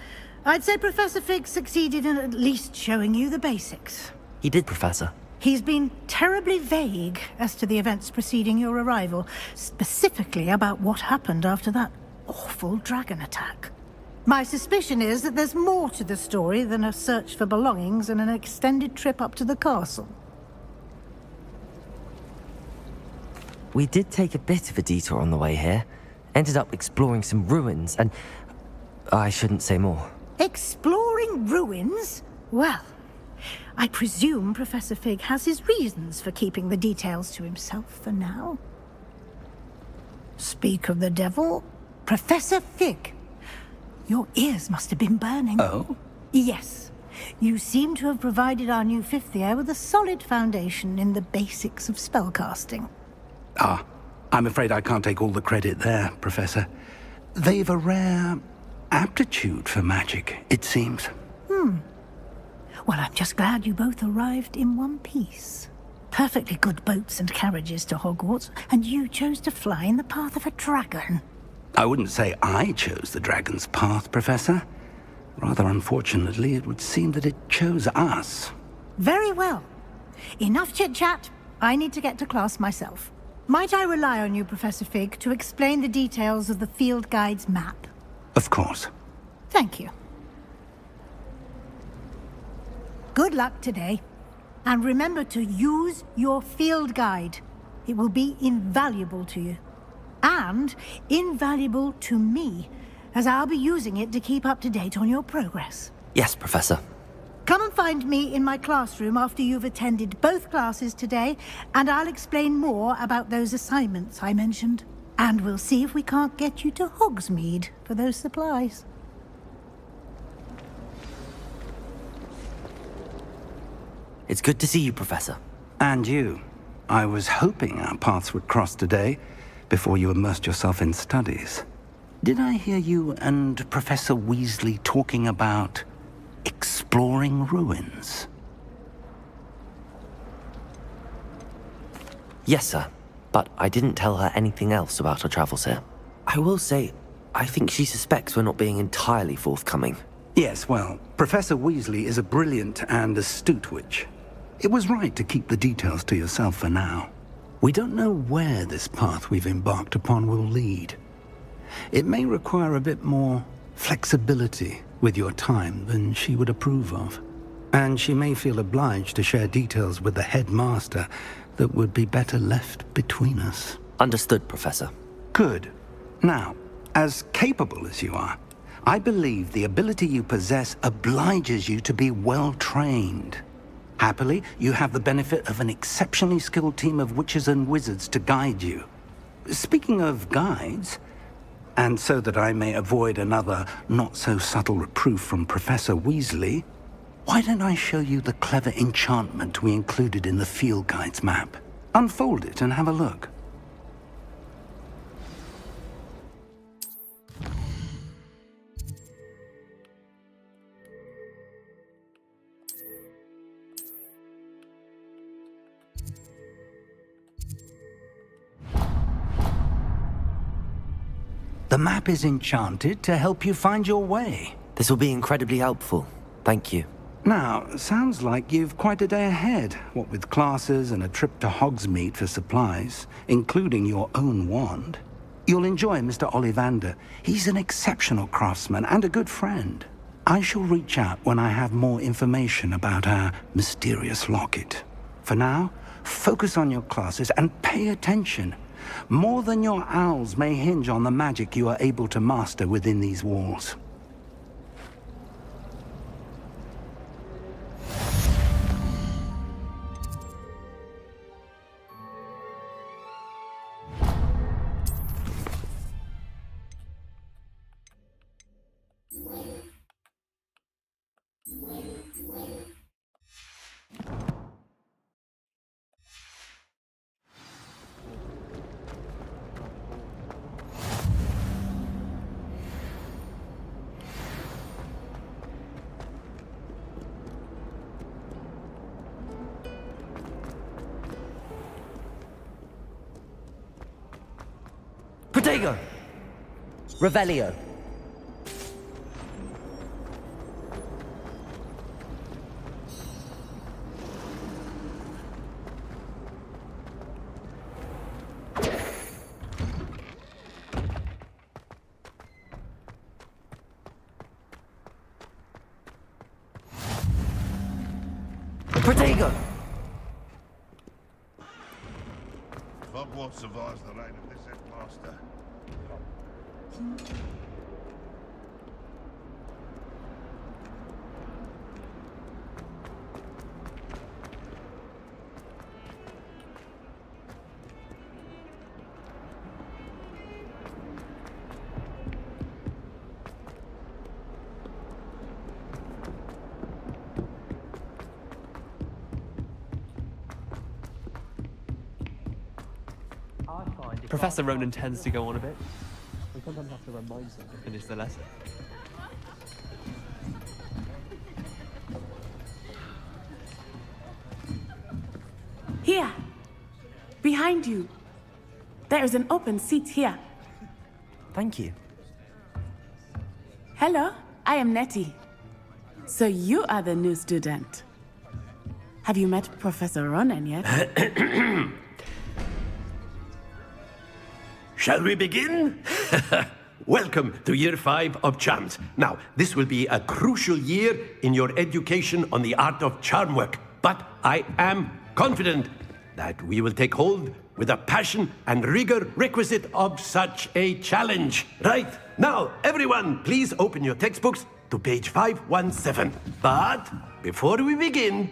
I'd say Professor Fig succeeded in at least showing you the basics. He did, Professor. He's been terribly vague as to the events preceding your arrival, specifically about what happened after that awful dragon attack. My suspicion is that there's more to the story than a search for belongings and an extended trip up to the castle. We did take a bit of a detour on the way here. Ended up exploring some ruins and... I shouldn't say more. Exploring ruins? Well, I presume Professor Fig has his reasons for keeping the details to himself for now. Speak of the devil, Professor Fig. Your ears must have been burning. Oh? Yes. You seem to have provided our new fifth year with a solid foundation in the basics of spellcasting. Ah, I'm afraid I can't take all the credit there, Professor. They've a rare aptitude for magic, it seems. Well, I'm just glad you both arrived in one piece. Perfectly good boats and carriages to Hogwarts, and you chose to fly in the path of a dragon. I wouldn't say I chose the dragon's path, Professor. Rather unfortunately, it would seem that it chose us. Very well. Enough chit-chat. I need to get to class myself. Might I rely on you, Professor Fig, to explain the details of the field guide's map? Of course. Thank you. Good luck today. And remember to use your field guide. It will be invaluable to you. And invaluable to me, as I'll be using it to keep up to date on your progress. Yes, Professor. Come and find me in my classroom after you've attended both classes today, and I'll explain more about those assignments I mentioned. And we'll see if we can't get you to Hogsmeade for those supplies. It's good to see you, Professor. And you. I was hoping our paths would cross today, before you immersed yourself in studies. Did I hear you and Professor Weasley talking about exploring ruins? Yes, sir. But I didn't tell her anything else about our travels here. I will say, I think she suspects we're not being entirely forthcoming. Yes, well, Professor Weasley is a brilliant and astute witch. It was right to keep the details to yourself for now. We don't know where this path we've embarked upon will lead. It may require a bit more flexibility with your time than she would approve of. And she may feel obliged to share details with the headmaster that would be better left between us. Understood, Professor. Good. Now, as capable as you are, I believe the ability you possess obliges you to be well-trained. Happily, you have the benefit of an exceptionally skilled team of witches and wizards to guide you. Speaking of guides, and so that I may avoid another not-so-subtle reproof from Professor Weasley, why don't I show you the clever enchantment we included in the field guide's map? Unfold it and have a look. The map is enchanted to help you find your way. This will be incredibly helpful. Thank you. Now, sounds like you've quite a day ahead, what with classes and a trip to Hogsmeade for supplies, including your own wand. You'll enjoy Mr. Ollivander. He's an exceptional craftsman and a good friend. I shall reach out when I have more information about our mysterious locket. For now, focus on your classes and pay attention. More than your owls may hinge on the magic you are able to master within these walls. Protego! Revelio. Protego! Hogwarts survives the reign of this headmaster. Professor Ronan tends to go on a bit. We sometimes have to remind them to finish the lesson. Here. Behind you. There is an open seat here. Thank you. Hello, I am Nettie. So you are the new student. Have you met Professor Ronan yet? Shall we begin? Welcome to Year 5 of Charms. Now, this will be a crucial year in your education on the art of charm work. But I am confident that we will take hold with the passion and rigor requisite of such a challenge. Right, now, everyone, please open your textbooks to page 517. But before we begin,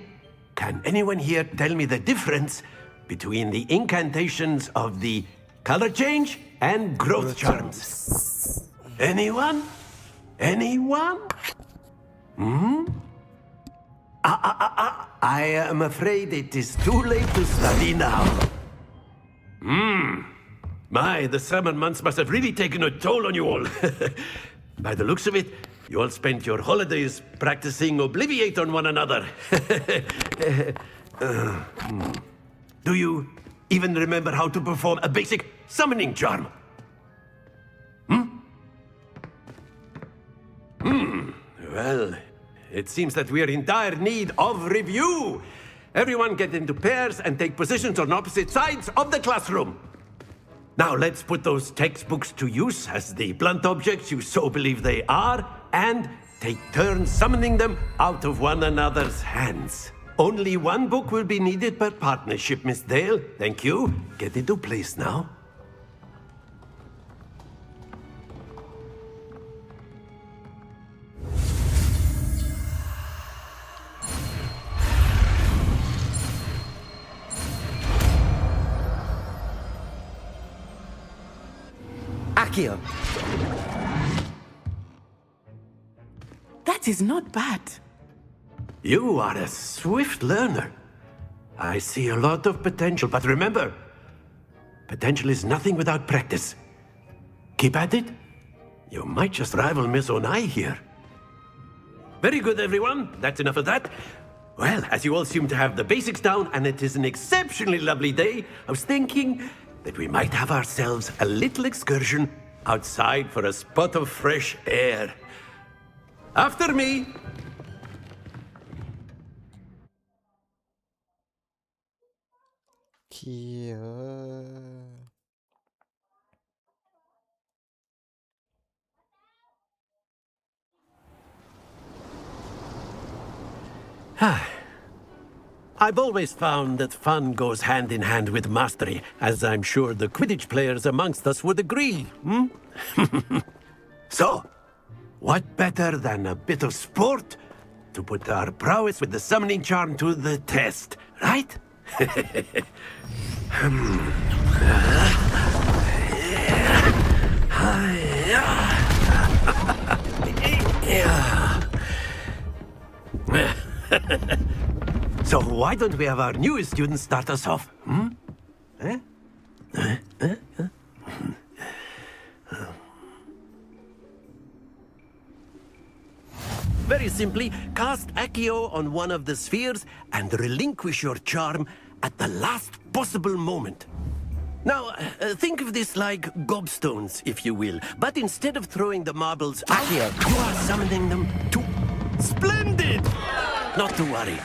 can anyone here tell me the difference between the incantations of the color change and growth charms? Anyone? Anyone? I am afraid it is too late to study now. My, the summer months must have really taken a toll on you all. By the looks of it, you all spent your holidays practicing Obliviate on one another. Do you even remember how to perform a basic summoning charm? Well, it seems that we are in dire need of review. Everyone get into pairs and take positions on opposite sides of the classroom. Now let's put those textbooks to use as the blunt objects you so believe they are, and take turns summoning them out of one another's hands. Only one book will be needed per partnership, Miss Dale. Thank you. Get into place now. Accio. That is not bad. You are a swift learner. I see a lot of potential, but remember, potential is nothing without practice. Keep at it. You might just rival Miss Onai here. Very good, everyone. That's enough of that. Well, as you all seem to have the basics down, and it is an exceptionally lovely day, I was thinking that we might have ourselves a little excursion outside for a spot of fresh air. After me. I've always found that fun goes hand in hand with mastery, as I'm sure the Quidditch players amongst us would agree. So, what better than a bit of sport to put our prowess with the summoning charm to the test, right? So why don't we have our newest students start us off? Very simply, cast Accio on one of the spheres and relinquish your charm at the last possible moment. Now, think of this like gobstones, if you will. But instead of throwing the marbles out, you are summoning them to... Splendid! Not to worry.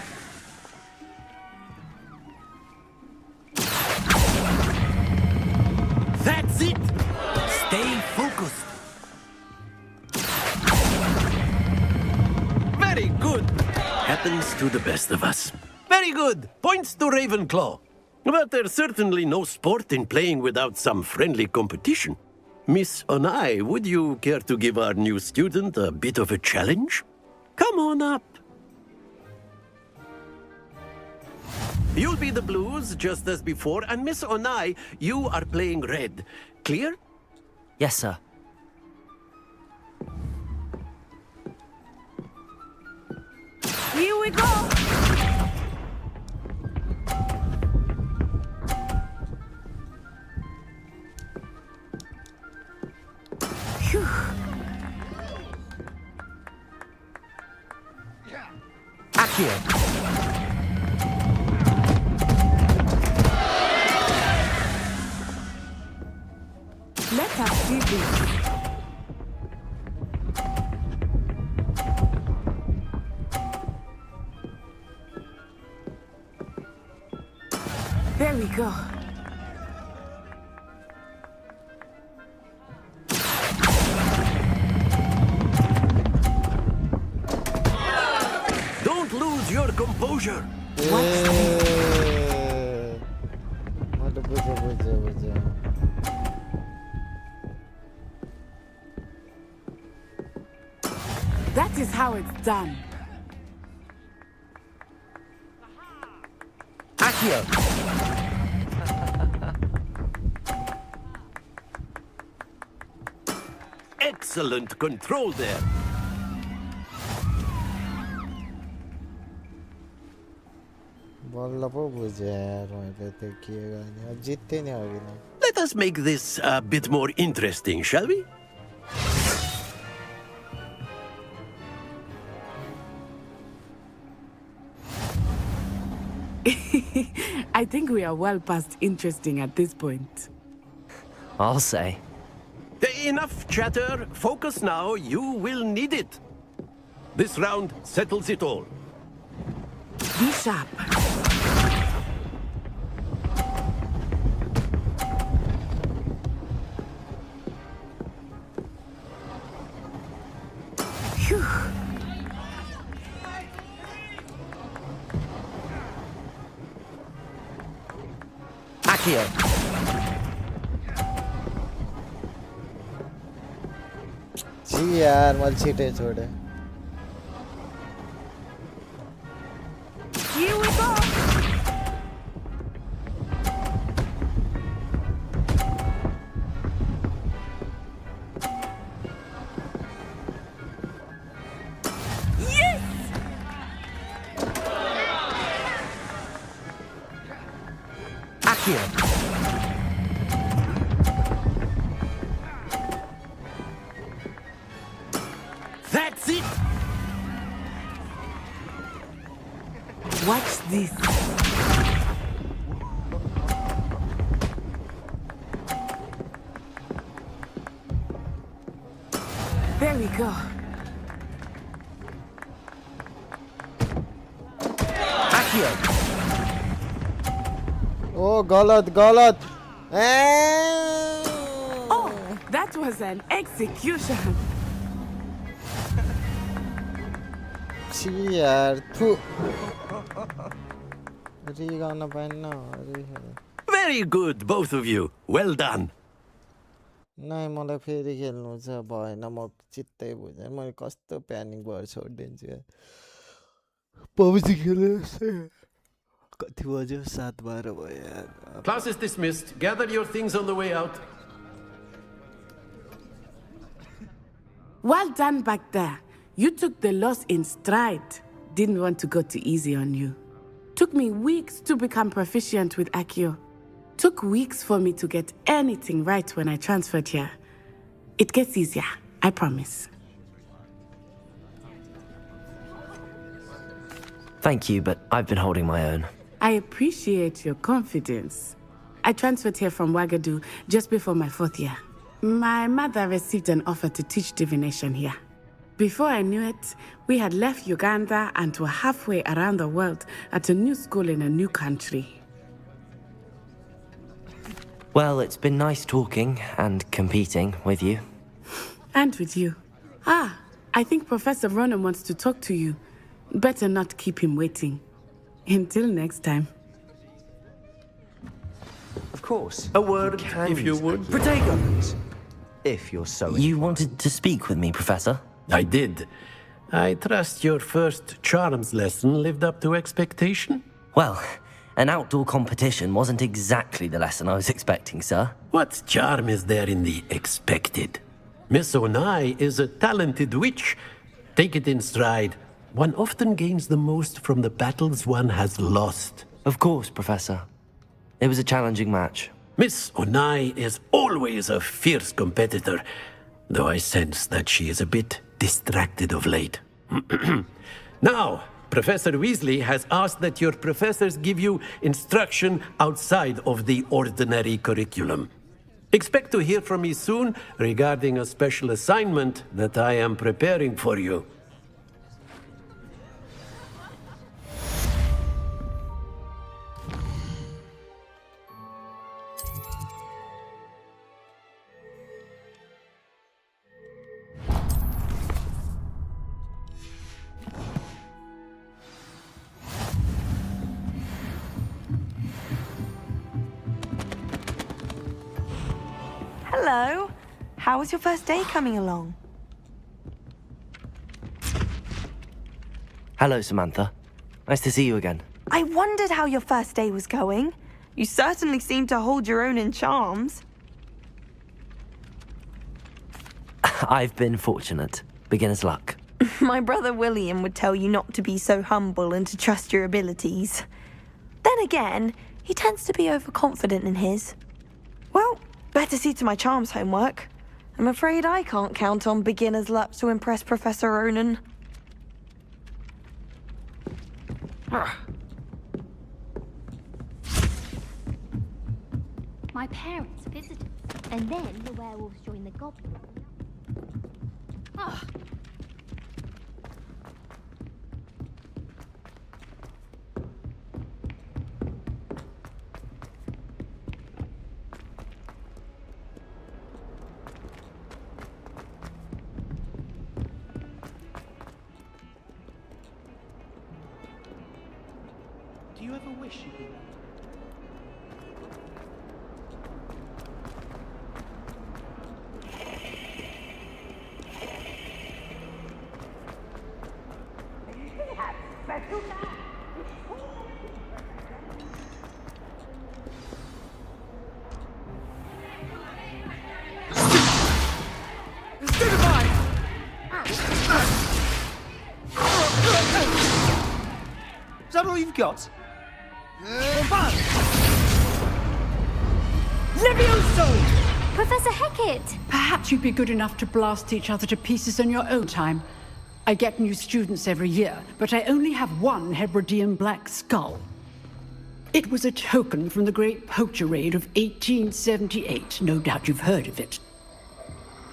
That's it! Stay focused. Very good. Happens to the best of us. Very good. Points to Ravenclaw. But there's certainly no sport in playing without some friendly competition. Miss Onai, would you care to give our new student a bit of a challenge? Come on up. You'll be the blues, just as before, and Miss Onai, you are playing red. Clear? Yes, sir. Here we go! Accio! Let us see this. There we go. Don't lose your composure. Hadi bıca. That is how it's done. Accio! Excellent control there. बल्ल पो बुझे यार मैले त के गर्ने अब जित्थे नि अघि नै Let us make this a bit more interesting, shall we? I think we are well past interesting at this point. I'll say. Enough chatter. Focus now. You will need it. This round settles it all. Be sharp. Phew. Accio! छी यार मैले छिटै छोडे Here we go. Yes! Accio! That's it. Watch this. There we go. Accio! ओ गलत Oh, that was an execution. छी यार थु री गर्न पाएन Very good, both of you. Well done. नै मलाई फेरि खेल्नु छ भएन म चित्तै बुझेँ मैले कस्तो प्यानिक भएर छोडिदिन्छु यार पबजी खेले कति बज्यो 7:12 भयो यार Class is dismissed. Gather your things on the way out. Well done back there. You took the loss in stride. Didn't want to go too easy on you. Took me weeks to become proficient with Accio. Took weeks for me to get anything right when I transferred here. It gets easier, I promise. Thank you, but I've been holding my own. I appreciate your confidence. I transferred here from Wagadu just before my 4th year. My mother received an offer to teach divination here. Before I knew it, we had left Uganda and were halfway around the world at a new school in a new country. Well, it's been nice talking and competing with you. And with you. Ah, I think Professor Ronan wants to talk to you. Better not keep him waiting. Until next time. Of course. A word, if you would. Protego! If you're so... You wanted to speak with me, Professor? I did. I trust your first charms lesson lived up to expectation? Well, an outdoor competition wasn't exactly the lesson I was expecting, sir. What charm is there in the expected? Miss Onai is a talented witch. Take it in stride. One often gains the most from the battles one has lost. Of course, Professor. It was a challenging match. Miss Onai is always a fierce competitor, though I sense that she is a bit distracted of late. Now, Professor Weasley has asked that your professors give you instruction outside of the ordinary curriculum. Expect to hear from me soon regarding a special assignment that I am preparing for you. Hello. How was your first day coming along? Hello, Samantha. Nice to see you again. I wondered how your first day was going. You certainly seem to hold your own in charms. I've been fortunate. Beginner's luck. My brother William would tell you not to be so humble and to trust your abilities. Then again, he tends to be overconfident in his. Well, better see to my charms homework. I'm afraid I can't count on beginner's luck to impress Professor Ronan. My parents visited, and then the werewolves joined the goblins. Ah. Do you ever wish you could? Is that all you've got? Levioso! Professor Hecat! Perhaps you'd be good enough to blast each other to pieces in your own time. I get new students every year, but I only have one Hebridean black skull. It was a token from the Great Poacher Raid of 1878. No doubt you've heard of it.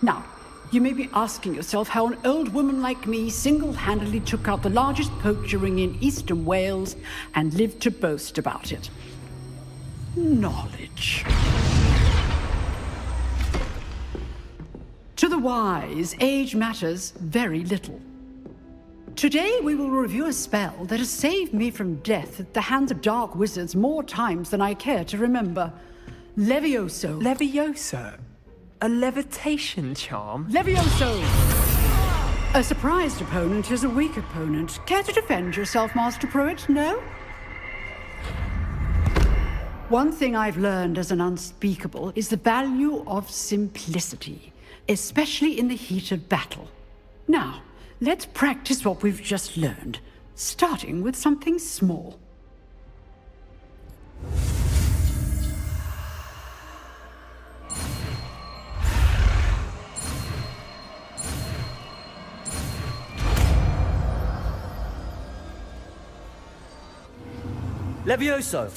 Now, you may be asking yourself how an old woman like me single-handedly took out the largest poacher ring in eastern Wales and lived to boast about it. Knowledge. To the wise, age matters very little. Today we will review a spell that has saved me from death at the hands of dark wizards more times than I care to remember. Levioso. Levioso? A levitation charm? Levioso! A surprised opponent is a weak opponent. Care to defend yourself, Master Pruitt? No? One thing I've learned as an unspeakable is the value of simplicity, especially in the heat of battle. Now, let's practice what we've just learned, starting with something small. Levioso!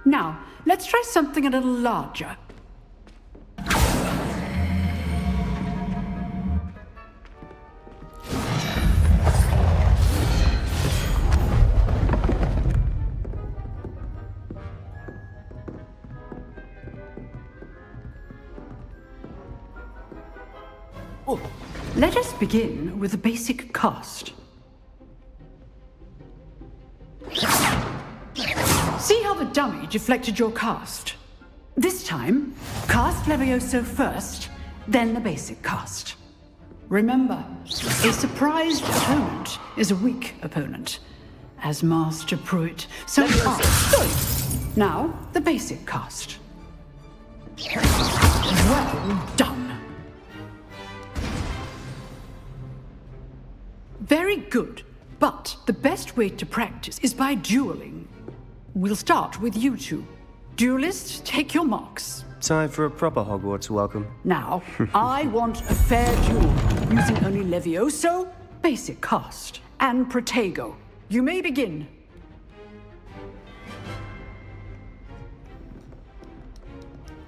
Now, let's try something a little larger. Let us begin with a basic cast. See how the dummy deflected your cast? This time, cast Levioso first, then the basic cast. Remember, a surprised opponent is a weak opponent. As Master Pruitt, so good. Now, the basic cast. Well done. Very good, but the best way to practice is by dueling. We'll start with you two. Duelists, take your marks. time for a proper Hogwarts welcome. Now, I want a fair duel, using only Levioso, basic cast, and Protego. You may begin.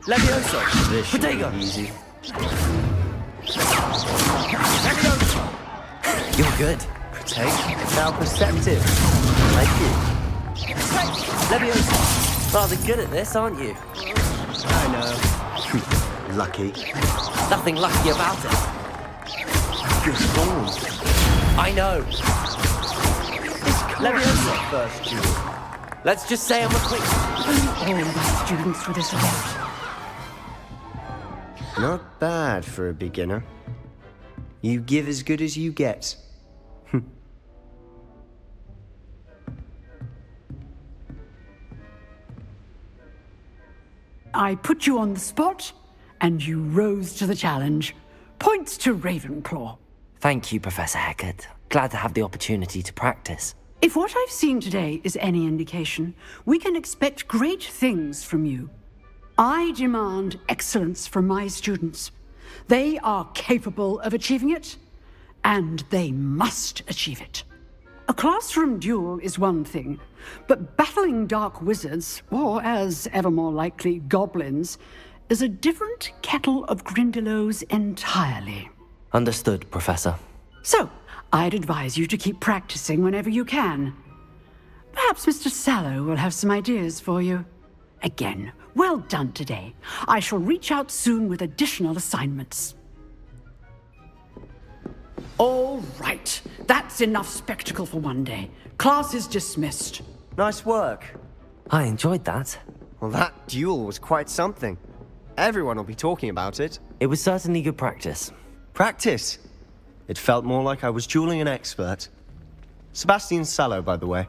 Levioso! This should Protego! be easy. Levioso! You're good. Protego. Now perceptive. Thank you. Levioso! Rather good at this, aren't you? I know. Lucky. Nothing lucky about it. Good balls. I know. Levioso! First duel. Let's just say I'm a quick. Only all my students for this event. Not bad for a beginner. You give as good as you get. I put you on the spot, and you rose to the challenge. Points to Ravenclaw. Thank you, Professor Hecat. Glad to have the opportunity to practice. If what I've seen today is any indication, we can expect great things from you. I demand excellence from my students. They are capable of achieving it, and they must achieve it. A classroom duel is one thing, but battling dark wizards, or as ever more likely, goblins, is a different kettle of Grindylows entirely. Understood, Professor. So, I'd advise you to keep practicing whenever you can. Perhaps Mr. Sallow will have some ideas for you. Again, well done today. I shall reach out soon with additional assignments. All right. That's enough spectacle for one day. Class is dismissed. Nice work. I enjoyed that. Well, that duel was quite something. Everyone will be talking about it. It was certainly good practice. Practice? It felt more like I was dueling an expert. Sebastian Sallow, by the way.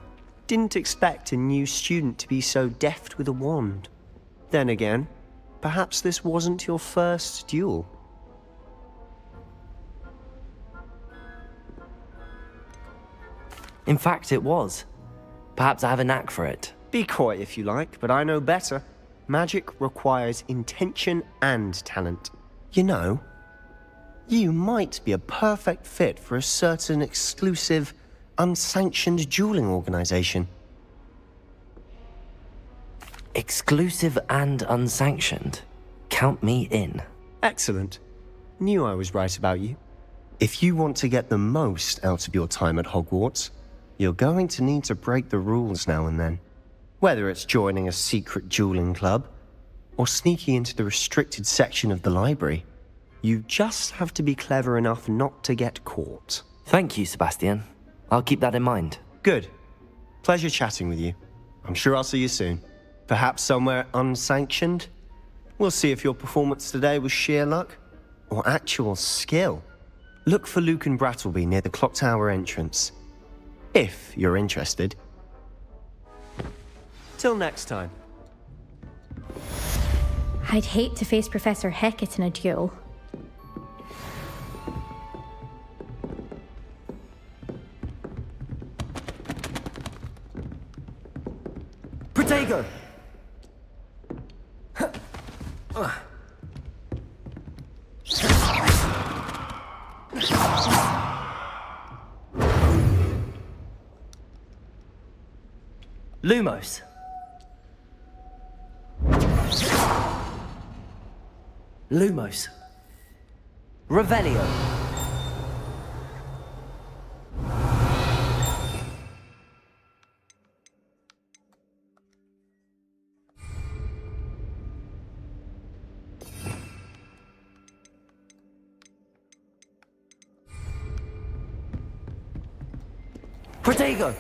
Didn't expect a new student to be so deft with a wand. Then again, perhaps this wasn't your first duel. In fact, it was. Perhaps I have a knack for it. Be coy if you like, but I know better. Magic requires intention and talent. You know, you might be a perfect fit for a certain exclusive, unsanctioned dueling organization. Exclusive and unsanctioned? Count me in. Excellent. Knew I was right about you. If you want to get the most out of your time at Hogwarts, you're going to need to break the rules now and then. Whether it's joining a secret dueling club, or sneaking into the restricted section of the library, you just have to be clever enough not to get caught. Thank you, Sebastian. I'll keep that in mind. Good. Pleasure chatting with you. I'm sure I'll see you soon. Perhaps somewhere unsanctioned? We'll see if your performance today was sheer luck, or actual skill. Look for Luke and Brattleby near the clock tower entrance. If you're interested. Till next time. I'd hate to face Professor Hecat in a duel. Protego! Lumos. Lumos. Revelio. Protego.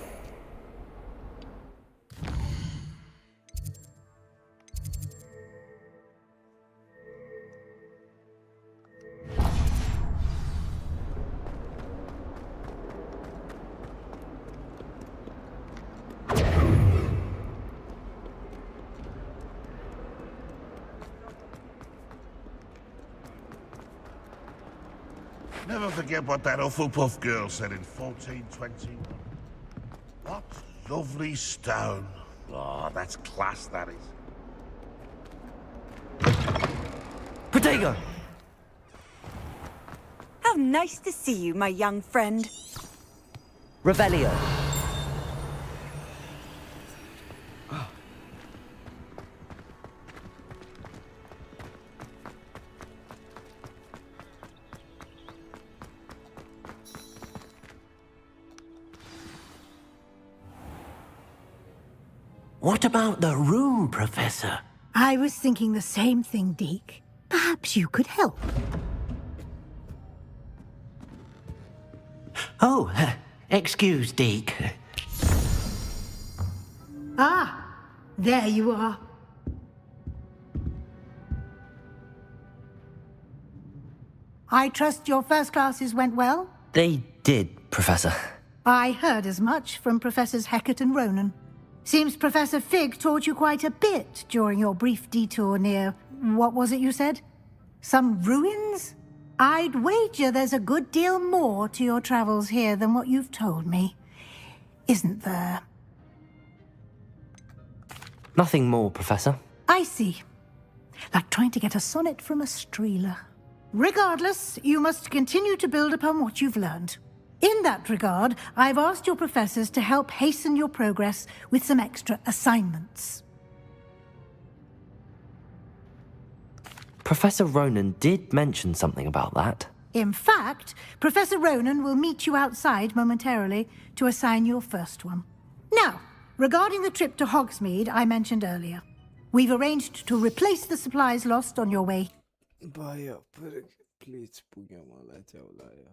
Never forget what that Hufflepuff girl said in 1421. What lovely stone. Oh, that's class, that is. Protego! How nice to see you, my young friend. Revelio. What about the room, Professor? I was thinking the same thing, Deke. Perhaps you could help. Oh, excuse, Deke. Ah, there you are. I trust your first classes went well? They did, Professor. I heard as much from Professors Hecat and Ronan. Seems Professor Fig taught you quite a bit during your brief detour near... what was it you said? Some ruins? I'd wager there's a good deal more to your travels here than what you've told me. Isn't there? Nothing more, Professor. I see. Like trying to get a sonnet from a streeler. Regardless, you must continue to build upon what you've learned. In that regard, I've asked your professors to help hasten your progress with some extra assignments. Professor Ronan did mention something about that. In fact, Professor Ronan will meet you outside momentarily to assign your first one. Now, regarding the trip to Hogsmeade I mentioned earlier, we've arranged to replace the supplies lost on your way. Baya, please, punya malah jauh lah ya.